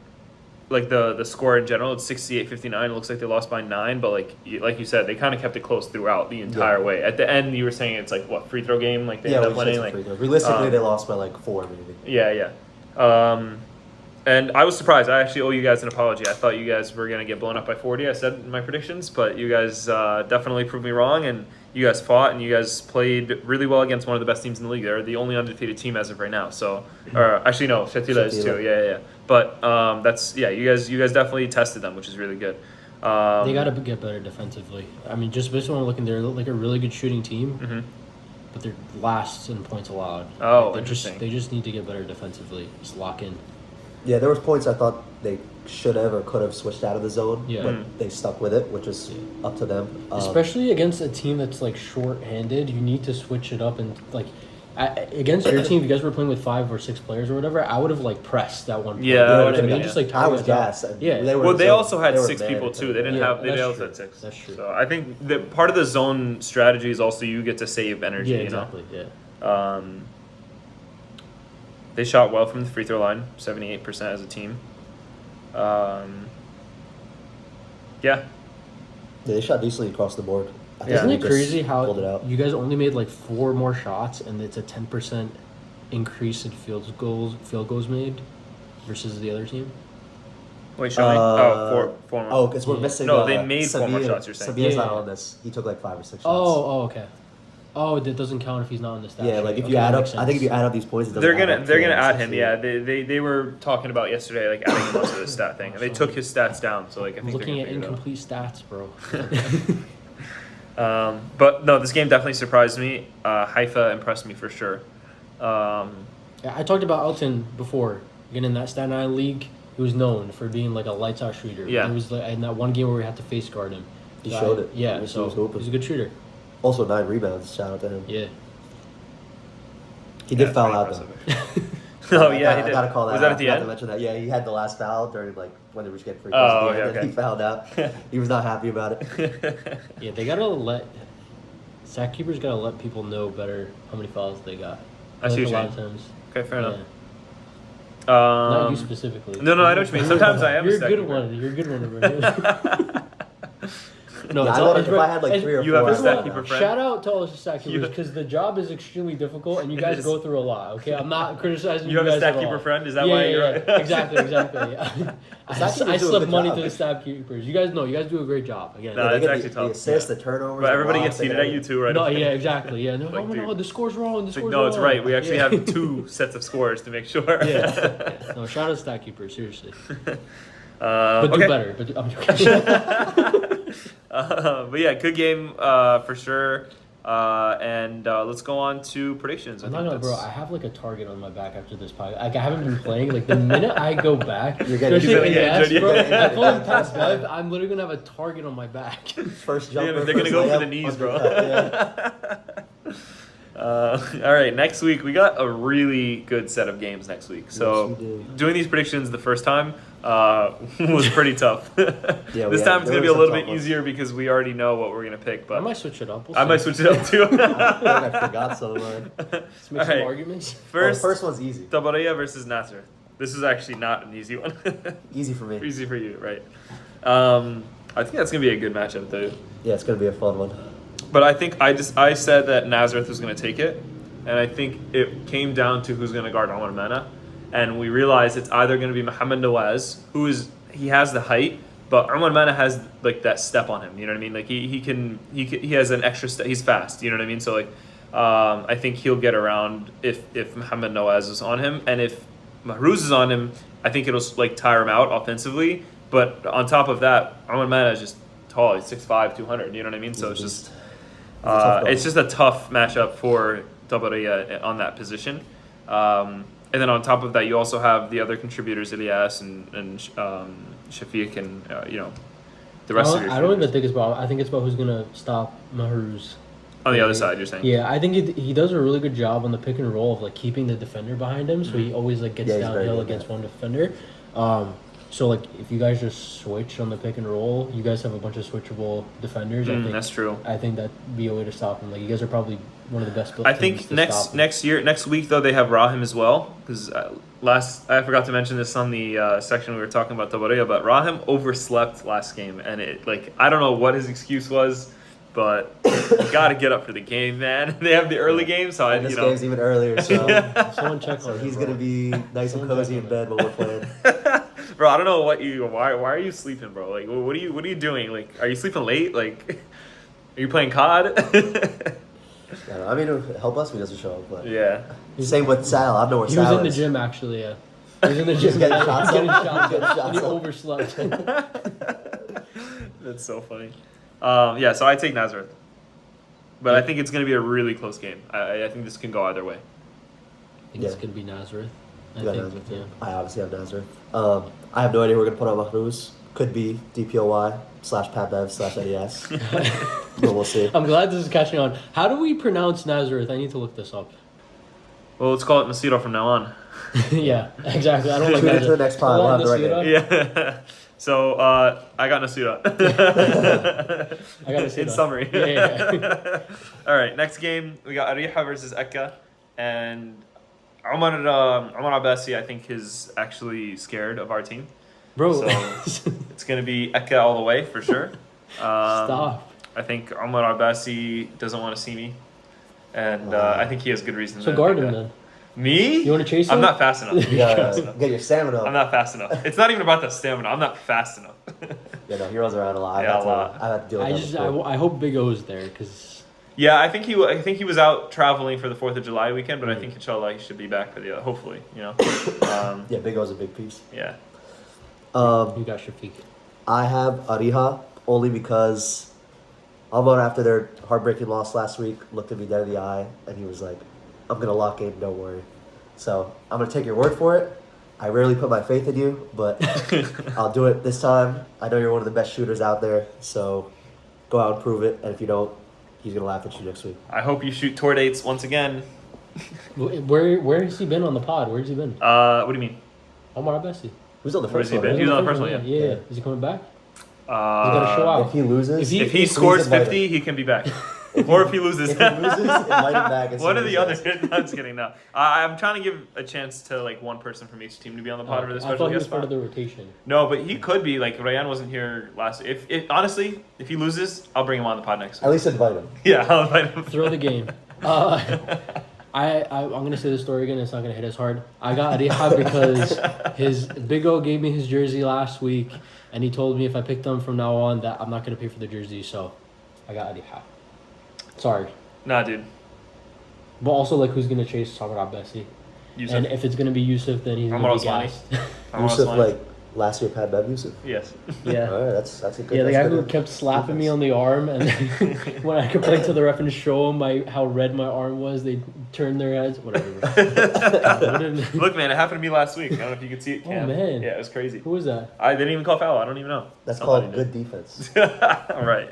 like the score in general, it's 68-59. It looks like they lost by 9, but like you said, they kind of kept it close throughout the entire way. At the end, you were saying it's like what, free throw game? Like they ended up winning. Like realistically, they lost by like 4 maybe. yeah. And I was surprised. I actually owe you guys an apology. I thought you guys were gonna get blown up by 40. I said in my predictions, but you guys definitely proved me wrong, and you guys fought and you guys played really well against one of the best teams in the league. They're the only undefeated team as of right now. So, actually no, Shatila is too. Yeah. But you guys definitely tested them, which is really good. They got to get better defensively. I mean, just based on looking, they're like a really good shooting team, but they're last in points allowed. Oh, they interesting. They just need to get better defensively. Just lock in. Yeah, there was points I thought they should have or could have switched out of the zone, Yeah. but they stuck with it, which is up to them. Especially against a team that's like short-handed, you need to switch it up and like against your team. If you guys were playing with 5 or 6 players or whatever, I would have like pressed that one. Yeah, you know I what I would've mean? been, Just like I was target down. gassed. Yeah. Well, they also had they were 6 mad people at too. them. They didn't Yeah, have. They that's also true. had 6. That's true. So I think that part of the zone strategy is also you get to save energy. Yeah, exactly. Yeah. They shot well from the free throw line, 78% as a team. Yeah. They shot decently across the board. I think Isn't they it just crazy how pulled it out. you guys only made like 4 more shots and it's a 10% increase in field goals made versus the other team? Wait, show me. Four more. Oh, because we're Yeah. missing. No, they made 4 more shots, you're saying. Samir's Yeah. not on this. He took like 5 or 6 shots. Oh, okay. Oh, that doesn't count if he's not on the stat Yeah, sheet. like if Okay, you add that up, makes I think if you sense. add up these points, it doesn't They're add gonna up they're to gonna add 60. him. Yeah, they were talking about yesterday, like adding him onto the stat thing, and they took his stats down. So like I I'm think looking they're at gonna figure incomplete stats, bro. it out. But no, this game definitely surprised me. Haifa impressed me for sure. Yeah, I talked about Elton before. Again, in that Staten Island league, he was known for being like a lights out shooter. Yeah. He was like, in that one game where we had to face guard him. He showed it. Yeah, He was so hooping. he's a good shooter. Also 9 rebounds. Shout out to him. Yeah. He did Yeah, foul pretty out impressive. though. Oh yeah, he I did. gotta call that. Was that out. at the I forgot end? to mention that. Yeah, he had the last foul during like when they were just getting free Oh, throws at the end, okay, and he fouled out. He was not happy about it. Yeah, they gotta let sack keepers gotta let people know better how many fouls they got. I see Like, what a you're lot of times. Okay, fair Yeah. enough. Not you specifically. No, I know what you mean. Sometimes I am. You're a a stat good keeper. one. You're a good one. Bro. No, Yeah, it's I all, know it's if I had like it's- 3 or 4. You have a I stat would keeper know. friend? Shout out to all the stat You- keepers because the job is extremely difficult and you It guys is. go through a lot. Okay, I'm not criticizing You have a guys stat at keeper all. friend? Is that yeah, why yeah, you're- yeah. Exactly. Yeah. Stat keepers I do a slip good money job. to the stat keepers. You guys know. You guys do a great job. Again. No, They it's get actually the tough. assists, the turnovers. But the everybody blocks, gets they heated get at you too, right? No, yeah, exactly. Yeah, no, Like, no, dude. the score's wrong. The It's like, score's no, wrong. it's right. We actually Yeah. have 2 sets of scores to make sure. Yeah. No, shout out to stat keepers. Seriously. But But do better. But I'm joking. But yeah, good game for sure. And let's go on to predictions. I'm not gonna, bro. I have like a target on my back after this podcast. Like I haven't been playing. Like the minute I go back, You're getting especially in injured, the bro. yeah. I play top 5. I'm literally gonna have a target on my back. First jumper. They're gonna go for layup, the knees, bro. undercut, yeah. All right, next week we got a really good set of games next week. So Yes, we do. doing these predictions the first time was pretty tough. Yeah, This we time had- it's there gonna be were a little some bit tough ones. easier because we already know what we're gonna pick. I But might switch it up. We'll I might see. switch it up too. I feel like I forgot some of mine. Let's make All some right. arguments. First one's easy. Tiberias versus Nazareth. This is actually not an easy one. Easy for me. Easy for you, right? I think that's gonna be a good matchup though. Yeah, it's gonna be a fun one. But I think I said that Nazareth was going to take it, and I think it came down to who's going to guard Omar Mena, and we realized it's either going to be Mohamed Nawaz, he has the height, but Omar Mena has like that step on him. You know what I mean? Like he has an extra step. He's fast. You know what I mean? So like I think he'll get around if Mohamed Nawaz is on him, and if Mahruz is on him, I think it'll like tire him out offensively. But on top of that, Omar Mena is just tall. He's 6'5", 200. You know what I mean? So it's just. It's just a tough matchup for Tiberias on that position. And then on top of that, you also have the other contributors, Ilyas and Shafic and, the rest of your I don't even shooters. think it's about. I think it's about who's gonna stop Mahruz. On the other side, you're saying? Yeah, I think he does a really good job on the pick and roll of like keeping the defender behind him, so he always like gets Yeah, he's very downhill good, against yeah. one defender. So like if you guys just switch on the pick and roll, you guys have a bunch of switchable defenders. I think That's true. I think that'd be a way to stop him. Like you guys are probably one of the best built I teams think to stop him. next week though they have Rahim as well because I forgot to mention this on the section we were talking about Tiberias, but Rahim overslept last game and it like I don't know what his excuse was, but you got to get up for the game, man. They have the early game, so And this game's even earlier, so Someone check so on him, he's bro. gonna be nice and Someone cozy check in on bed while we're playing. Bro, I don't know why are you sleeping, bro? Like what are you doing? Like are you sleeping late? Like are you playing COD? I mean, it would help us if he doesn't show up, but Yeah. same with Sal. I don't know where He was Sal in the is. gym actually. Yeah, he was in the gym. getting shots He's getting up. shots Getting up, shots and he up. overslept. That's so funny. Yeah, so I take Nazareth. But I think it's going to be a really close game. I think this can go either way. I think it's gonna be Nazareth. I Yeah, think, Nazareth, yeah. I obviously have Nazareth. I have no idea who we're gonna put on Mahruz. Could be DPOY/Patbev/NES. But we'll see. I'm glad this is catching on. How do we pronounce Nazareth? I need to look this up. Well, let's call it Nasiro from now on. Yeah, exactly. I don't like Tune that. into the next pod, we'll have the right name. Yeah. So I got Nasura. I gotta say In that. summary. Yeah. All right. Next game we got Areeha versus Akka, and Omar Abbasi I think is actually scared of our team. Bro, So it's gonna be Akka all the way for sure. stop. I think Omar Abbasi doesn't want to see me, and I think he has good reason. So to guard think him that. then. Me? You wanna chase I'm him? not fast enough. You gotta get your stamina up. I'm not fast enough. It's not even about the stamina. I'm not fast enough. Yeah, no, he runs around a lot. Yeah, a lot. I have to deal with I that just before. I hope Big O is there because Yeah, I think he was out traveling for the 4th of July weekend, but I think inshallah he should be back for the hopefully, Yeah, Big O's a big piece. Yeah. you got Shafiq. I have Areeha only because Almond, after their heartbreaking loss last week, looked at me dead in the eye and he was like, I'm going to lock in, don't worry. So I'm going to take your word for it. I rarely put my faith in you, but I'll do it this time. I know you're one of the best shooters out there, so go out and prove it. And if you don't, he's going to laugh at you next week. I hope you shoot tour dates once again. Where has he been on the pod? Where's he been? What do you mean? Omar Abessi. Who's on the Where's first he one? been? right? He was on the first one, Yeah. Yeah. Is he coming back? Uh, He's got to show out. If he loses, If he- if he please scores invite him. 50, he can be back. Or if he loses. If he loses, invite him back. One or the other. No, I'm just kidding. No, I'm trying to give a chance to like one person from each team to be on the pod for the I special thought he guest was part spot. of the rotation. No, but he could be. Like Ryan wasn't here last. If honestly, if he loses, I'll bring him on the pod next At week. least invite him. Yeah, I'll invite him. Throw the game. I'm gonna say the story again. It's not gonna hit as hard. I got Areeha because his Big O gave me his jersey last week, and he told me if I picked him from now on that I'm not gonna pay for the jersey. So I got Areeha. Sorry, Nah, dude. but also like who's gonna chase Sabra Bessie? Yusuf. And if it's gonna be Yusuf, then he's I'm gonna be also funny. gassed. I'm Yusuf, also like, Last year, Pat Bev Yusuf. Yes. Yeah. All right, that's a good. Yeah, the that's guy good who kept slapping me defense. on the arm, and then when I complained to the ref and show him how red my arm was, they turned their heads. Whatever. Look, man, it happened to me last week. I don't know if you could see it, Cam. Oh, man. Yeah, it was crazy. Who was that? I didn't even call foul. I don't even know. That's Somebody called did. good defense. Right.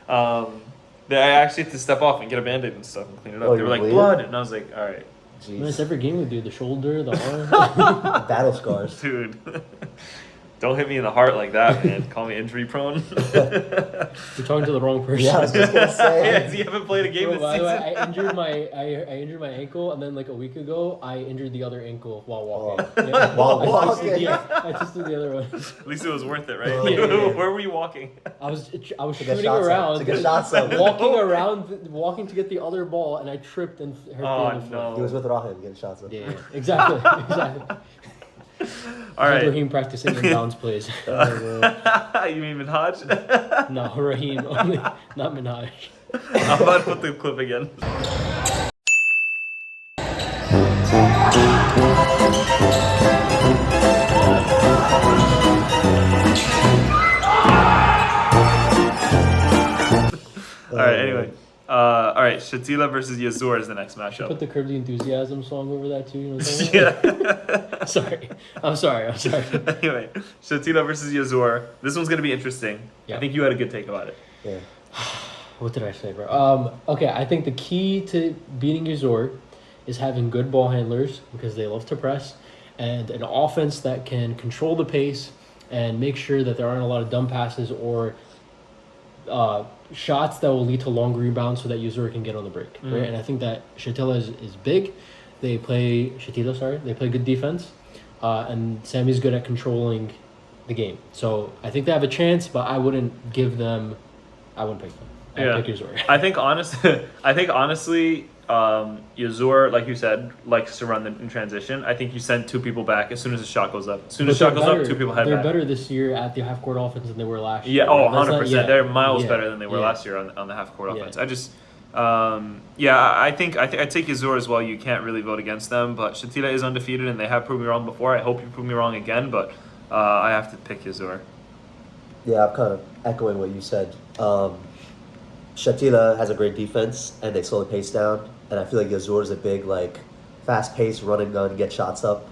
I actually had to step off and get a Band-Aid and stuff and clean it up. Oh, They were you're like, bleeding? blood. And I was like, all right, Man, it's Jeez. every game we do. The shoulder, the arm. Battle scars. dude. Don't hit me in the heart like that, man. Call me injury prone. You're talking to the wrong person. Yeah, I was just gonna say. Yeah, you haven't played a game Bro, this by the way, season. I injured my ankle, and then like a week ago, I injured the other ankle while walking. Oh. While I walking? I twisted the other one. At least it was worth it, right? Oh, yeah. Where were you walking? I was get shooting shots up, around, to get shots up. walking to get the other ball, and I tripped and hurt Oh, the other foot. no. He was with Rahim getting shots up. Yeah, exactly, exactly. All right. Raheem practicing inbounds plays. You mean Minhaj? No, Raheem only, not Minaj. I'm about to put the clip again. All right. Anyway, all right. Shatila versus Yazur is the next Put matchup. the Curb the Enthusiasm song over that too. You know what I'm saying? Yeah. Sorry, I'm sorry. Anyway, Shatila versus Yazur. This one's gonna be interesting. Yeah. I think you had a good take about it. Yeah. What did I say, bro? Okay, I think the key to beating Yazur is having good ball handlers because they love to press, and an offense that can control the pace and make sure that there aren't a lot of dumb passes or shots that will lead to long rebounds so that Yazur can get on the break, right? And I think that Shatila is big. They play good defense, and Sammy's good at controlling the game. So I think they have a chance, but I wouldn't pick them. I'd pick Yazur. I think honestly, Yazur, like you said, likes to run in transition. I think you send two people back as soon as the shot goes up. As soon as the shot goes up, two people head They're back. better this year at the half court offense than they were last Yeah, year. oh, That's not- 100%. yeah, They're miles yeah, better than they were yeah. last year on the half court Yeah. offense. I just, I think I take Yazur as well. You can't really vote against them, but Shatila is undefeated and they have proved me wrong before. I hope you prove me wrong again, but I have to pick Yazur. Yeah, I'm kind of echoing what you said. Shatila has a great defense, and they slow the pace down. And I feel like Yazur is a big, like, fast-paced run and gun, get shots up.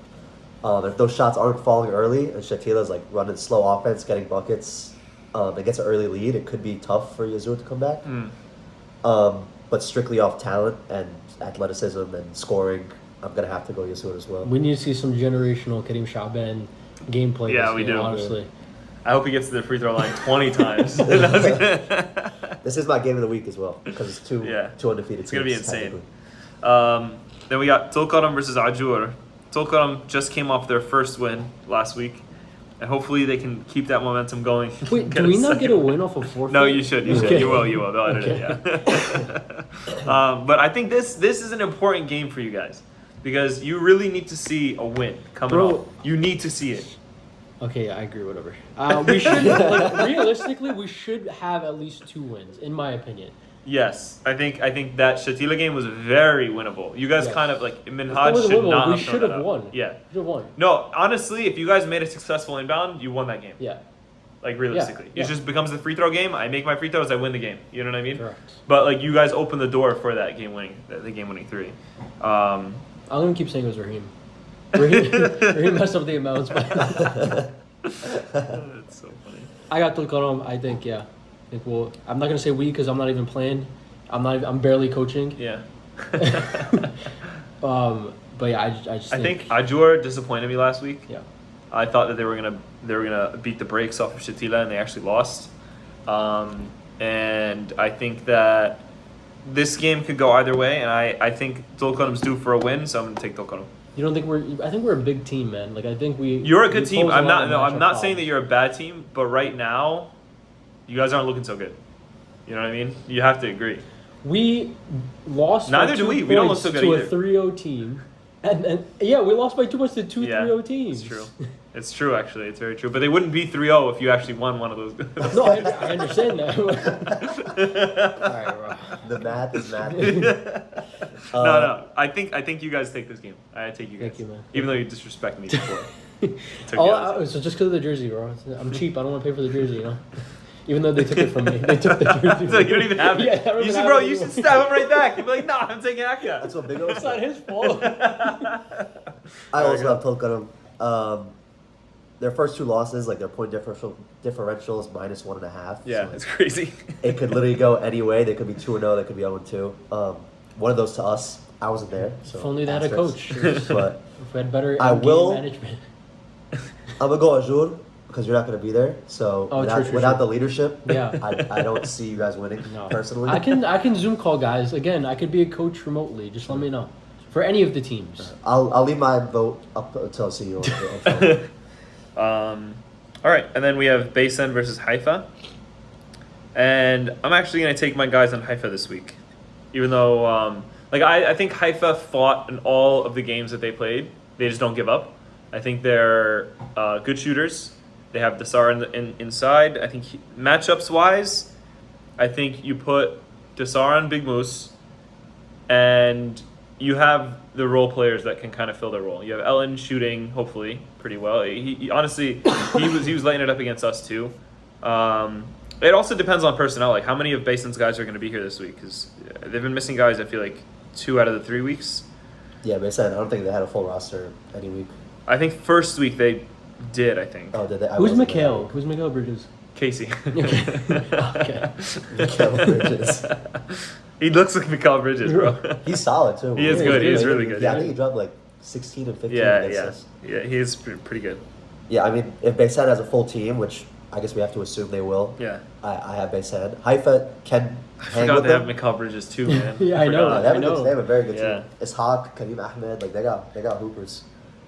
If those shots aren't falling early, and Shatila's like running slow offense, getting buckets, and gets an early lead, it could be tough for Yazur to come back. But strictly off talent and athleticism and scoring, I'm gonna have to go Yazur as well. We need to see some generational Karim Shaban gameplay. Yeah, this we year, do. Honestly, I hope he gets to the free throw line 20 times. This is my game of the week as well because it's two undefeated. It's gonna be teams, insane. technically. Then we got Tulkarem versus Ajjur. Tulkarem just came off their first win last week, and hopefully they can keep that momentum going. wait, do we not get a win off of forfeit? No, you should. You should. Okay. You will. They'll edit it, yeah. But I think this is an important game for you guys because you really need to see a win coming Bro. up. You need to see it. Okay, I agree. Whatever. We should realistically, we should have at least 2 wins, in my opinion. Yes, I think that Shatila game was very winnable. You guys Yes. kind of like That Minhaj was should winnable. not We have should thrown have that out. won. Yeah. Should have won. No, honestly, if you guys made a successful inbound, you won that game. Yeah. Like realistically, Yeah. it just becomes the free throw game. I make my free throws, I win the game. You know what I mean? Correct. But like you guys open the door for that the game winning 3. I'm gonna keep saying it was Raheem. Raheem messed up the amounts, but That's so funny. I got Tulkarem. I think I'm not gonna say we because I'm not even playing. I'm barely coaching. Yeah. But yeah, I just I think Ajjur disappointed me last week. yeah. I thought that they were gonna beat the brakes off of Shatila, and they actually lost. And I think that this game could go either way, and I think Tulkarem's due for a win, so I'm gonna take Tulkarem. You don't think I think we're a big team, man. Like I think we. You're a good we team. pose a I'm lot not. of No, I'm matchup not saying that problems. you're a bad team, but right now, you guys aren't looking so good. You know what I mean? You have to agree. We lost. Neither by do 2 we. We don't look points so good to either. a 3-0 team, and yeah, we lost by 2 points to two 3-0 teams. It's true. It's true, actually. It's very true. But they wouldn't be 3-0 if you actually won one of those. No, I understand that. All right, bro. The math is math. No. I think you guys take this game. I take you guys. Thank you, man. Even though you disrespect me before. So just because of the jersey, bro. I'm cheap. I don't want to pay for the jersey, you know. Even though they took it from me, they took the jersey. So you don't even have it. Yeah, you should, bro. You should stab him right back. You'd be like, "Nah, I'm taking Akka." That's what Big O It's not his fault. I also have Tulkarem. Their first 2 losses, like their point differential is -1.5. Yeah, so it's crazy. it could literally go any way. They could be 2-0. They could be 0-2. One of those to us. I wasn't there. So If only they had a coach. But If we had better I will- management. I'm gonna go Ajjur because you're not gonna be there. So without the leadership, Yeah. I don't see you guys winning No. personally. I can Zoom call guys. Again, I could be a coach remotely. Just let me know. For any of the teams. I'll leave my vote up until I see you on the phone. All right, and then we have Baysan versus Haifa, and I'm actually gonna take my guys on Haifa this week, even though I think Haifa fought in all of the games that they played. They just don't give up. I think they're good shooters. They have Desar inside. I think matchups wise, I think you put Desar on Big Moose, and you have the role players that can kind of fill their role. You have Ellen shooting, hopefully, pretty well. He honestly, he was lighting it up against us too. It also depends on personnel. Like how many of Baysan's guys are going to be here this week? Because they've been missing guys. I feel like 2 out of the 3 weeks. Yeah, but I said I don't think they had a full roster any week. I think first week they did. I think. Oh, did they? Who's Mikhail? Who's Mikhail Bridges? Casey. Okay. Mikhail Bridges. He looks like Mikhail Bridges, bro. He's solid too. He is good. He is really good. Yeah, I think he dropped like 16 and 15 Yeah, against yeah, us. yeah. He is pretty good. Yeah, I mean, if Baysan has a full team, which I guess we have to assume they will. Yeah. I have Baysan. Haifa can I hang forgot with they have them. Mikhail Bridges too, man. Yeah, I know. forgot. They have, I know. they have a very good Yeah. team. Ishaq, Kareem Ahmed, like they got hoopers.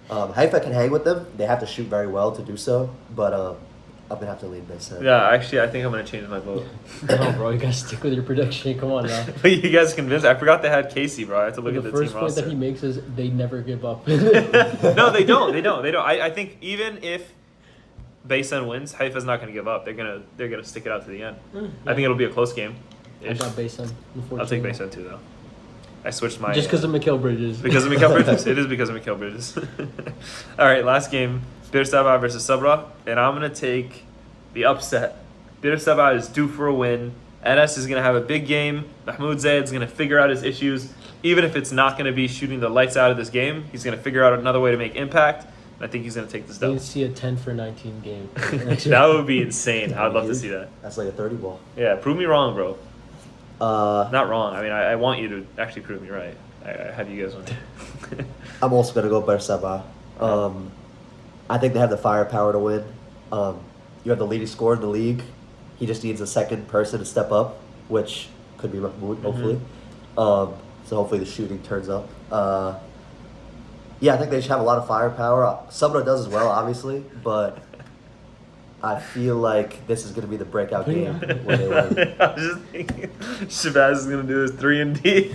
Haifa can hang with them. They have to shoot very well to do so, but I'm gonna have to lean Baysan. Yeah, actually, I think I'm gonna change my vote. No, bro, you gotta stick with your prediction. Come on now. But you guys convinced? I forgot they had Casey, bro. I have to look The at the first team point roster. that he makes is they never give up. No, they don't. They don't. I think even if Baysan wins, Haifa's not gonna give up. They're gonna stick it out to the end. I think it'll be a close game. I got Baysan. I'll take Baysan too, though. I switched my Just because of Mikhail Bridges. because of Mikhail Bridges. It is because of Mikhail Bridges. All right, last game: Bir Seb'a versus Sabra, and I'm gonna take the upset. Bir Seb'a is due for a win. Enes is gonna have a big game. Mahmoud Zayed's gonna figure out his issues. Even if it's not gonna be shooting the lights out of this game, he's gonna figure out another way to make impact. And I think he's gonna take this You dub. can see a 10 for 19 game. That would be insane. I would love to see that. That's like a 30 ball. Yeah, prove me wrong, bro. Uh, Not wrong. I mean, I want you to actually prove me right. I have you guys win. I'm also gonna go Bir Seb'a. I think they have the firepower to win. You have the leading scorer in the league. He just needs a second person to step up, which could be Mahmoud, hopefully. So hopefully the shooting turns up. Yeah, I think they should have a lot of firepower. Sabra does as well, obviously, but I feel like this is going to be the breakout game where they win. I was just thinking, Shabazz is gonna do his 3 and D.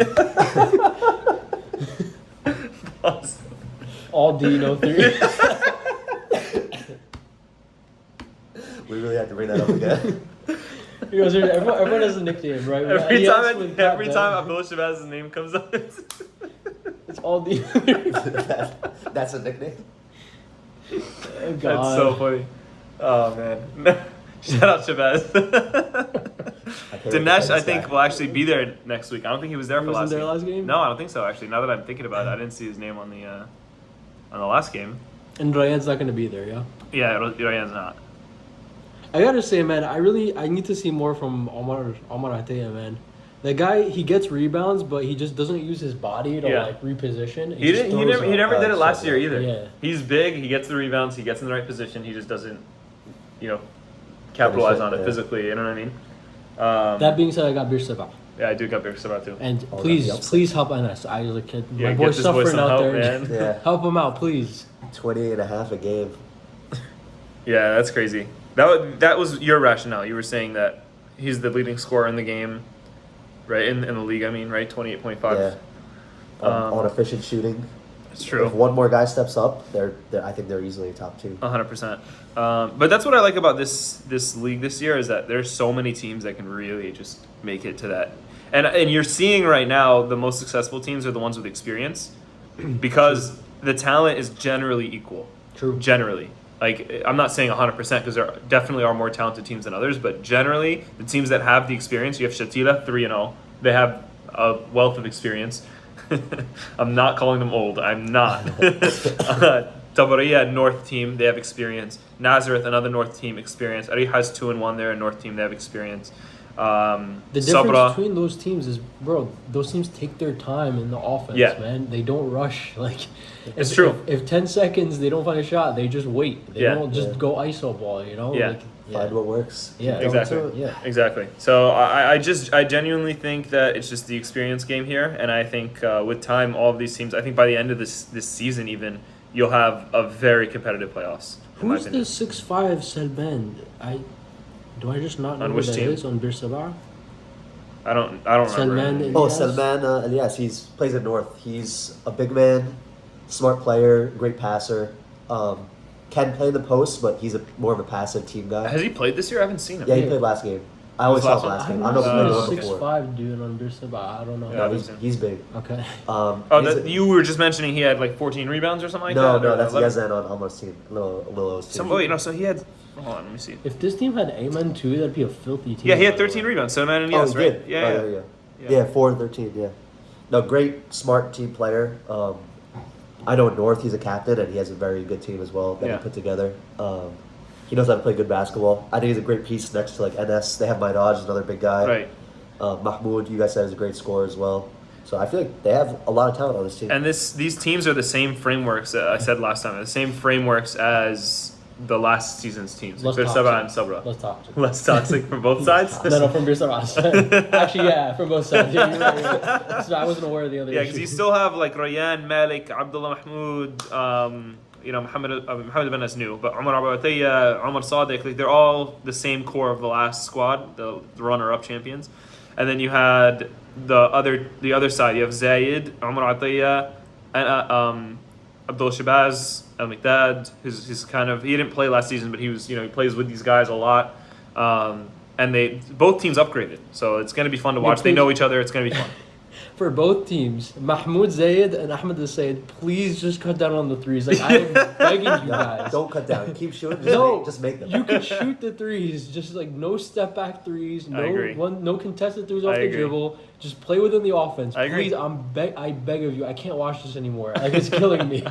All D, no 3. We really have to bring that up again. Because everyone has a nickname, right? Every Yes, time, with that, every that. time Abdul Shabazz's name comes up, it's It's all D. That's a nickname? Oh, God. that's so funny. Oh man, shout out Shabazz. Dinesh, I think, will actually be there next week. I don't think he was there He for wasn't there game. last game? No, I don't think so. Actually, now that I'm thinking about it, I didn't see his name on the last game. And Ryan's not going to be there, yeah? Yeah, Ryan's not. I gotta say, man, I need to see more from Omar Areeha, man. The guy, he gets rebounds, but he just doesn't use his body to Yeah. like reposition. He just throws never up. did it last year either. Yeah. He's big. He gets the rebounds. He gets in the right position. He just doesn't, capitalize on it Yeah. physically. You know what I mean? That being said, I got Bir Seb'a. Yeah, I do got Bir Seb'a too. And Oh, please, that'd be upset. please help Enes. I was a kid. Yeah, My get boy's this boy suffering some out help, there. man. Yeah. Help him out, please. 28 and a half a game. Yeah, that's crazy. That was your rationale. You were saying that he's the leading scorer in the game, right? In the league, I mean, right? 28.5. Yeah. On efficient shooting. It's true. If one more guy steps up, I think they're easily top 2. 100%. But that's what I like about this league this year is that there's so many teams that can really just make it to that. And you're seeing right now the most successful teams are the ones with experience because the talent is generally equal. True. Generally. Like, I'm not saying 100% because there definitely are more talented teams than others, but generally, the teams that have the experience, you have Shatila, 3-0. They have a wealth of experience. I'm not calling them old. I'm not. Tiberias, North team, they have experience. Nazareth, another North team, experience. Areeha has 2-1 there, a North team, they have experience. The difference Sabra, between those teams is, bro, those teams take their time in the offense, Yeah. man. They don't rush. Like, It's true. If 10 seconds they don't find a shot, they just wait. They Yeah. don't just Yeah. go ISO ball, you know? Yeah. Like, Find what works. Yeah, Keep going exactly. to it. Yeah. Exactly. So I genuinely think that it's just the experience game here, and I think with time, all of these teams, I think by the end of this season, even you'll have a very competitive playoffs. In my Who's the opinion. 6'5" Salman? Do I just not know On who which that team? is on Bir Seb'a? I don't remember. Salman. Oh, Yes. Salman, yes, he's plays at North. He's a big man, smart player, great passer. Can play in the post, but he's more of a passive team guy. Has he played this year? I haven't seen him. Yeah, he played last game. I always Was saw last him one? last game. I don't know if he played the I've one before. 6'5" dude on Bir Seb'a. I don't know. Yeah. No, he's big. Okay. He's You were just mentioning he had like 14 rebounds or something like no, that? no, or that's 11? Yazan on Almost team. A little O's team. So he had. Hold on, let me see. If this team had Ayman too, that'd be a filthy team. Yeah, he had by the 13 way. rebounds. So man and Oh, yes, he right? did. Yeah, Oh, yeah. 4-13. Yeah. No, great, smart team player. I know North. He's a captain, and he has a very good team as well that Yeah. he put together. He knows how to play good basketball. I think he's a great piece next to like NS. They have Maidaj, another big guy. Right. Mahmoud, you guys said, is a great scorer as well. So I feel like they have a lot of talent on this team. And these teams are the same frameworks that I said last time. The same frameworks as the last season's teams. Less Bir toxic. Seb'a and Sabra. Less toxic. Less toxic from both sides. No, from Bir Seb'a. Actually, yeah, from both sides. Yeah, you're right. So I wasn't aware of the other Yeah, because you still have like Rayyan, Malik, Abdullah Mahmoud, Mohammed Ben is new, but Umar Abataya, Umar Sadiq, like they're all the same core of the last squad, the runner-up champions. And then you had the other side. You have Zayed, Umar Ataya, and Abdul Shabazz, Al Miqdad. He's kind of, he didn't play last season, but he was, he plays with these guys a lot. And both teams upgraded, so it's going to be fun to watch. They know each other. It's going to be fun. For both teams, Mahmoud Zayed and Ahmed Al-Sayed, please just cut down on the threes. Like, I'm begging you guys. Don't cut down. Keep shooting. Just make them. You can shoot the threes, just like no step back threes, agree. no contested threes off I the agree. dribble. Just play within the offense. I agree. Please, I beg of you. I can't watch this anymore. Like, it's killing me.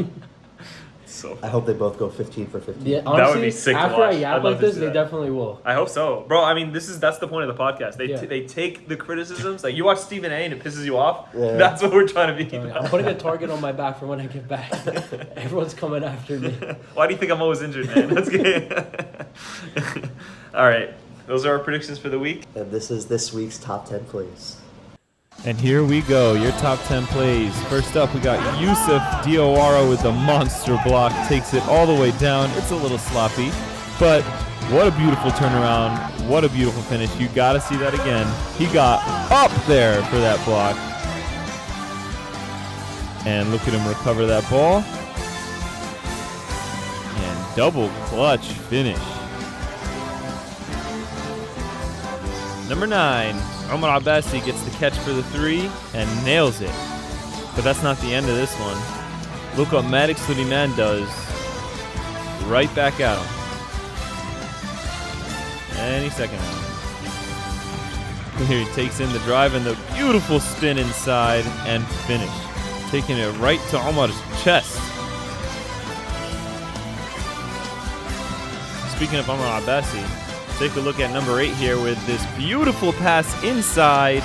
So I hope they both go 15 for 15. Yeah, honestly, That would be sick to after I watch. yap I'd love like to this, see they that. definitely will. I hope so, bro. I mean, that's the point of the podcast. They Yeah. they take the criticisms. Like you watch Stephen A. and it pisses you off. Yeah. That's what we're trying to be. I'm putting a target on my back for when I get back. Everyone's coming after me. Why do you think I'm always injured, man? That's good. All right, those are our predictions for the week. And this is this week's top 10 plays. And here we go, your top 10 plays. First up, we got Yusuf Diawara with the monster block. Takes it all the way down. It's a little sloppy, but what a beautiful turnaround. What a beautiful finish. You got to see that again. He got up there for that block. And look at him recover that ball. And double clutch finish. Number 9, Omar Abbasi gets the catch for the 3 and nails it. But that's not the end of this one. Look what Madik Suleiman does. Right back at him. Any second now. Here he takes in the drive and the beautiful spin inside and finish. Taking it right to Omar's chest. Speaking of Omar Abbasi, take a look at number 8 here with this beautiful pass inside.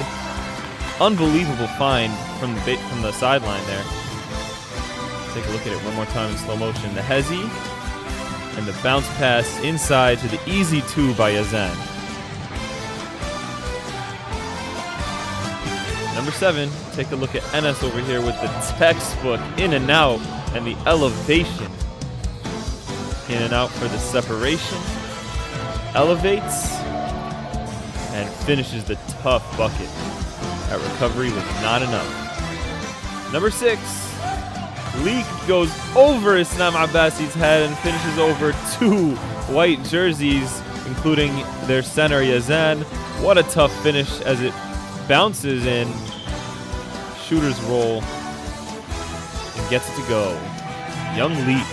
Unbelievable find from the sideline there. Take a look at it one more time in slow motion. The hezi and the bounce pass inside to the easy 2 by Yazan. Number 7, take a look at Enes over here with the textbook in and out and the elevation. In and out for the separation. Elevates and finishes the tough bucket. That recovery was not enough. Number 6, Leak goes over Islam Abbasi's head and finishes over 2 white jerseys, including their center Yazan. What a tough finish as it bounces in, shooter's roll, and gets it to go. Young Leak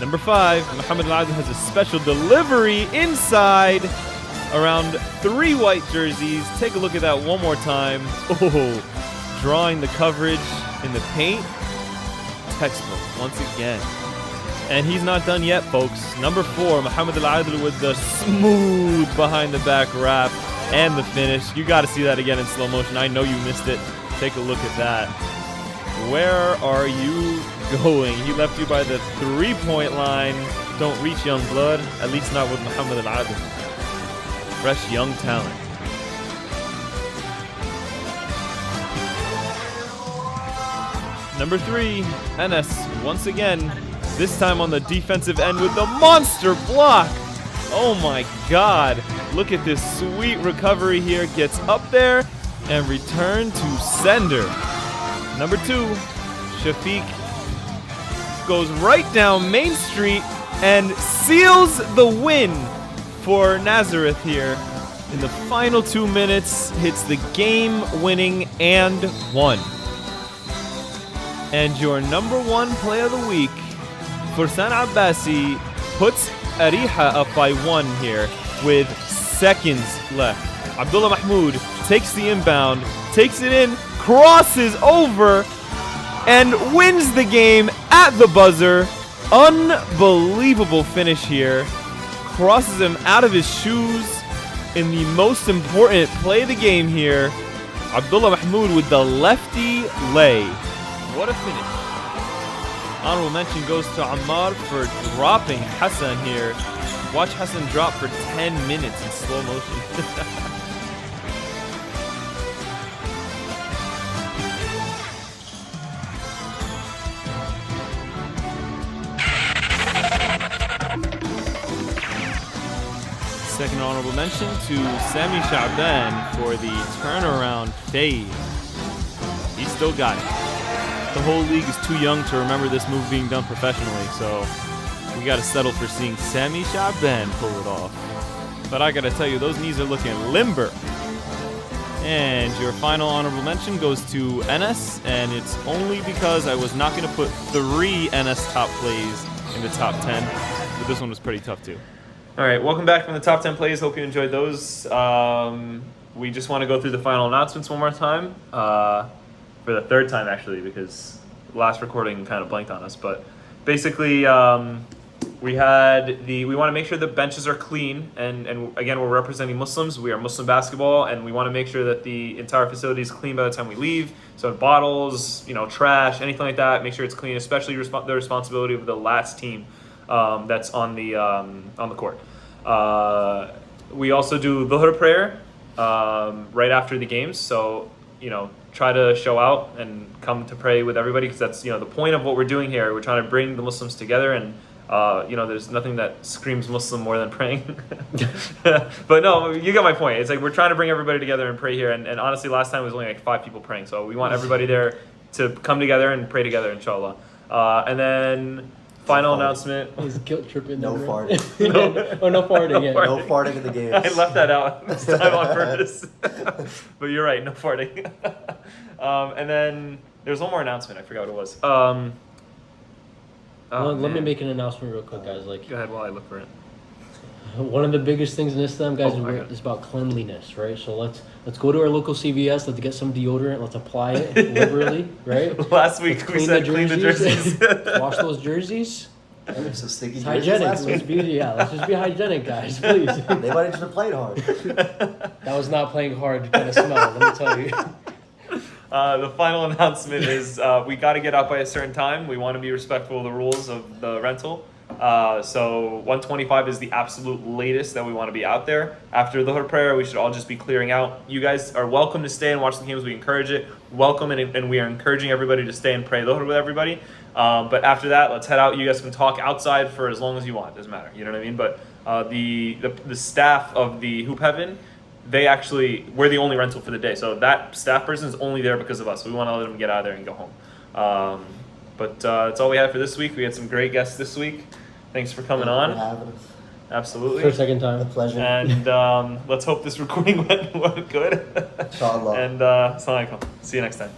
Number 5, Muhammad Al-Adil has a special delivery inside around 3 white jerseys. Take a look at that one more time. Oh, drawing the coverage in the paint. Textbook once again. And he's not done yet, folks. Number 4, Muhammad Al-Adil with the smooth behind the back wrap and the finish. You got to see that again in slow motion. I know you missed it. Take a look at that. Where are you going? He left you by the 3-point line. Don't reach, young blood. At least not with Muhammad Al-Adil. Fresh young talent. Number 3, Enes, once again, this time on the defensive end with the monster block. Oh my God. Look at this sweet recovery here. Gets up there and return to sender. Number 2, Shafic goes right down Main Street and seals the win for Nazareth here. In the final 2 minutes, hits the game-winning and 1. And your number 1 play of the week, Fursan Abbasi, puts Areeha up by 1 here with seconds left. Abdullah Mahmoud takes the inbound, takes it in, crosses over, and wins the game at the buzzer. Unbelievable finish here. Crosses him out of his shoes in the most important play of the game here. Abdullah Mahmoud with the lefty lay. What a finish. Honorable mention goes to Ammar for dropping Hassan here. Watch Hassan drop for 10 minutes in slow motion. Second honorable mention to Sami Sha'ban for the turnaround fade. He still got it. The whole league is too young to remember this move being done professionally, so we got to settle for seeing Sami Sha'ban pull it off. But I got to tell you, those knees are looking limber. And your final honorable mention goes to Enes, and it's only because I was not going to put 3 Enes top plays in the top 10, but this one was pretty tough too. All right, welcome back from the top 10 plays. Hope you enjoyed those. We just want to go through the final announcements one more time. For the 3rd time, actually, because last recording kind of blanked on us. But basically, we want to make sure the benches are clean. And again, we're representing Muslims. We are Muslim basketball, and we want to make sure that the entire facility is clean by the time we leave. So bottles, trash, anything like that, make sure it's clean, especially the responsibility of the last team that's on the court. We also do Dhuhr prayer right after the games. So, try to show out and come to pray with everybody, because that's, the point of what we're doing here. We're trying to bring the Muslims together, and, there's nothing that screams Muslim more than praying. But no, you got my point. It's like we're trying to bring everybody together and pray here. And honestly, last time it was only like 5 people praying. So we want everybody there to come together and pray together, inshallah. And then final announcement. He's guilt tripping. No farting. No farting. Yeah. No farting in the games. I left that out this time on purpose. But you're right, no farting. And then there's one more announcement. I forgot what it was. Let me make an announcement real quick, guys. Go ahead while I look for it. One of the biggest things in Islam, guys, I got it. is about cleanliness, right? So let's go to our local CVS. Let's get some deodorant. Let's apply it liberally, right? Last week we said clean the jerseys. Wash those jerseys. So sticky It's jerseys hygienic. last Let's week. let's just be hygienic, guys, please. They might have just been playing hard. That was not playing hard kind of smell, let me tell you. The final announcement is we got to get out by a certain time. We want to be respectful of the rules of the rental. So 125 is the absolute latest that we want to be out there. After the Dhuhr prayer, we should all just be clearing out. You guys are welcome to stay and watch the games. We encourage it. Welcome, and we are encouraging everybody to stay and pray Dhuhr with everybody. But after that, let's head out. You guys can talk outside for as long as you want. Doesn't matter. You know what I mean? But the staff of the Hoop Heaven, we're the only rental for the day. So that staff person is only there because of us. So we want to let them get out of there and go home. But that's all we had for this week. We had some great guests this week. Thanks for coming Thank you on. for having us. Absolutely. For a second A time. pleasure. And let's hope this recording went good. Inshallah. And assalamu alaikum. See you next time.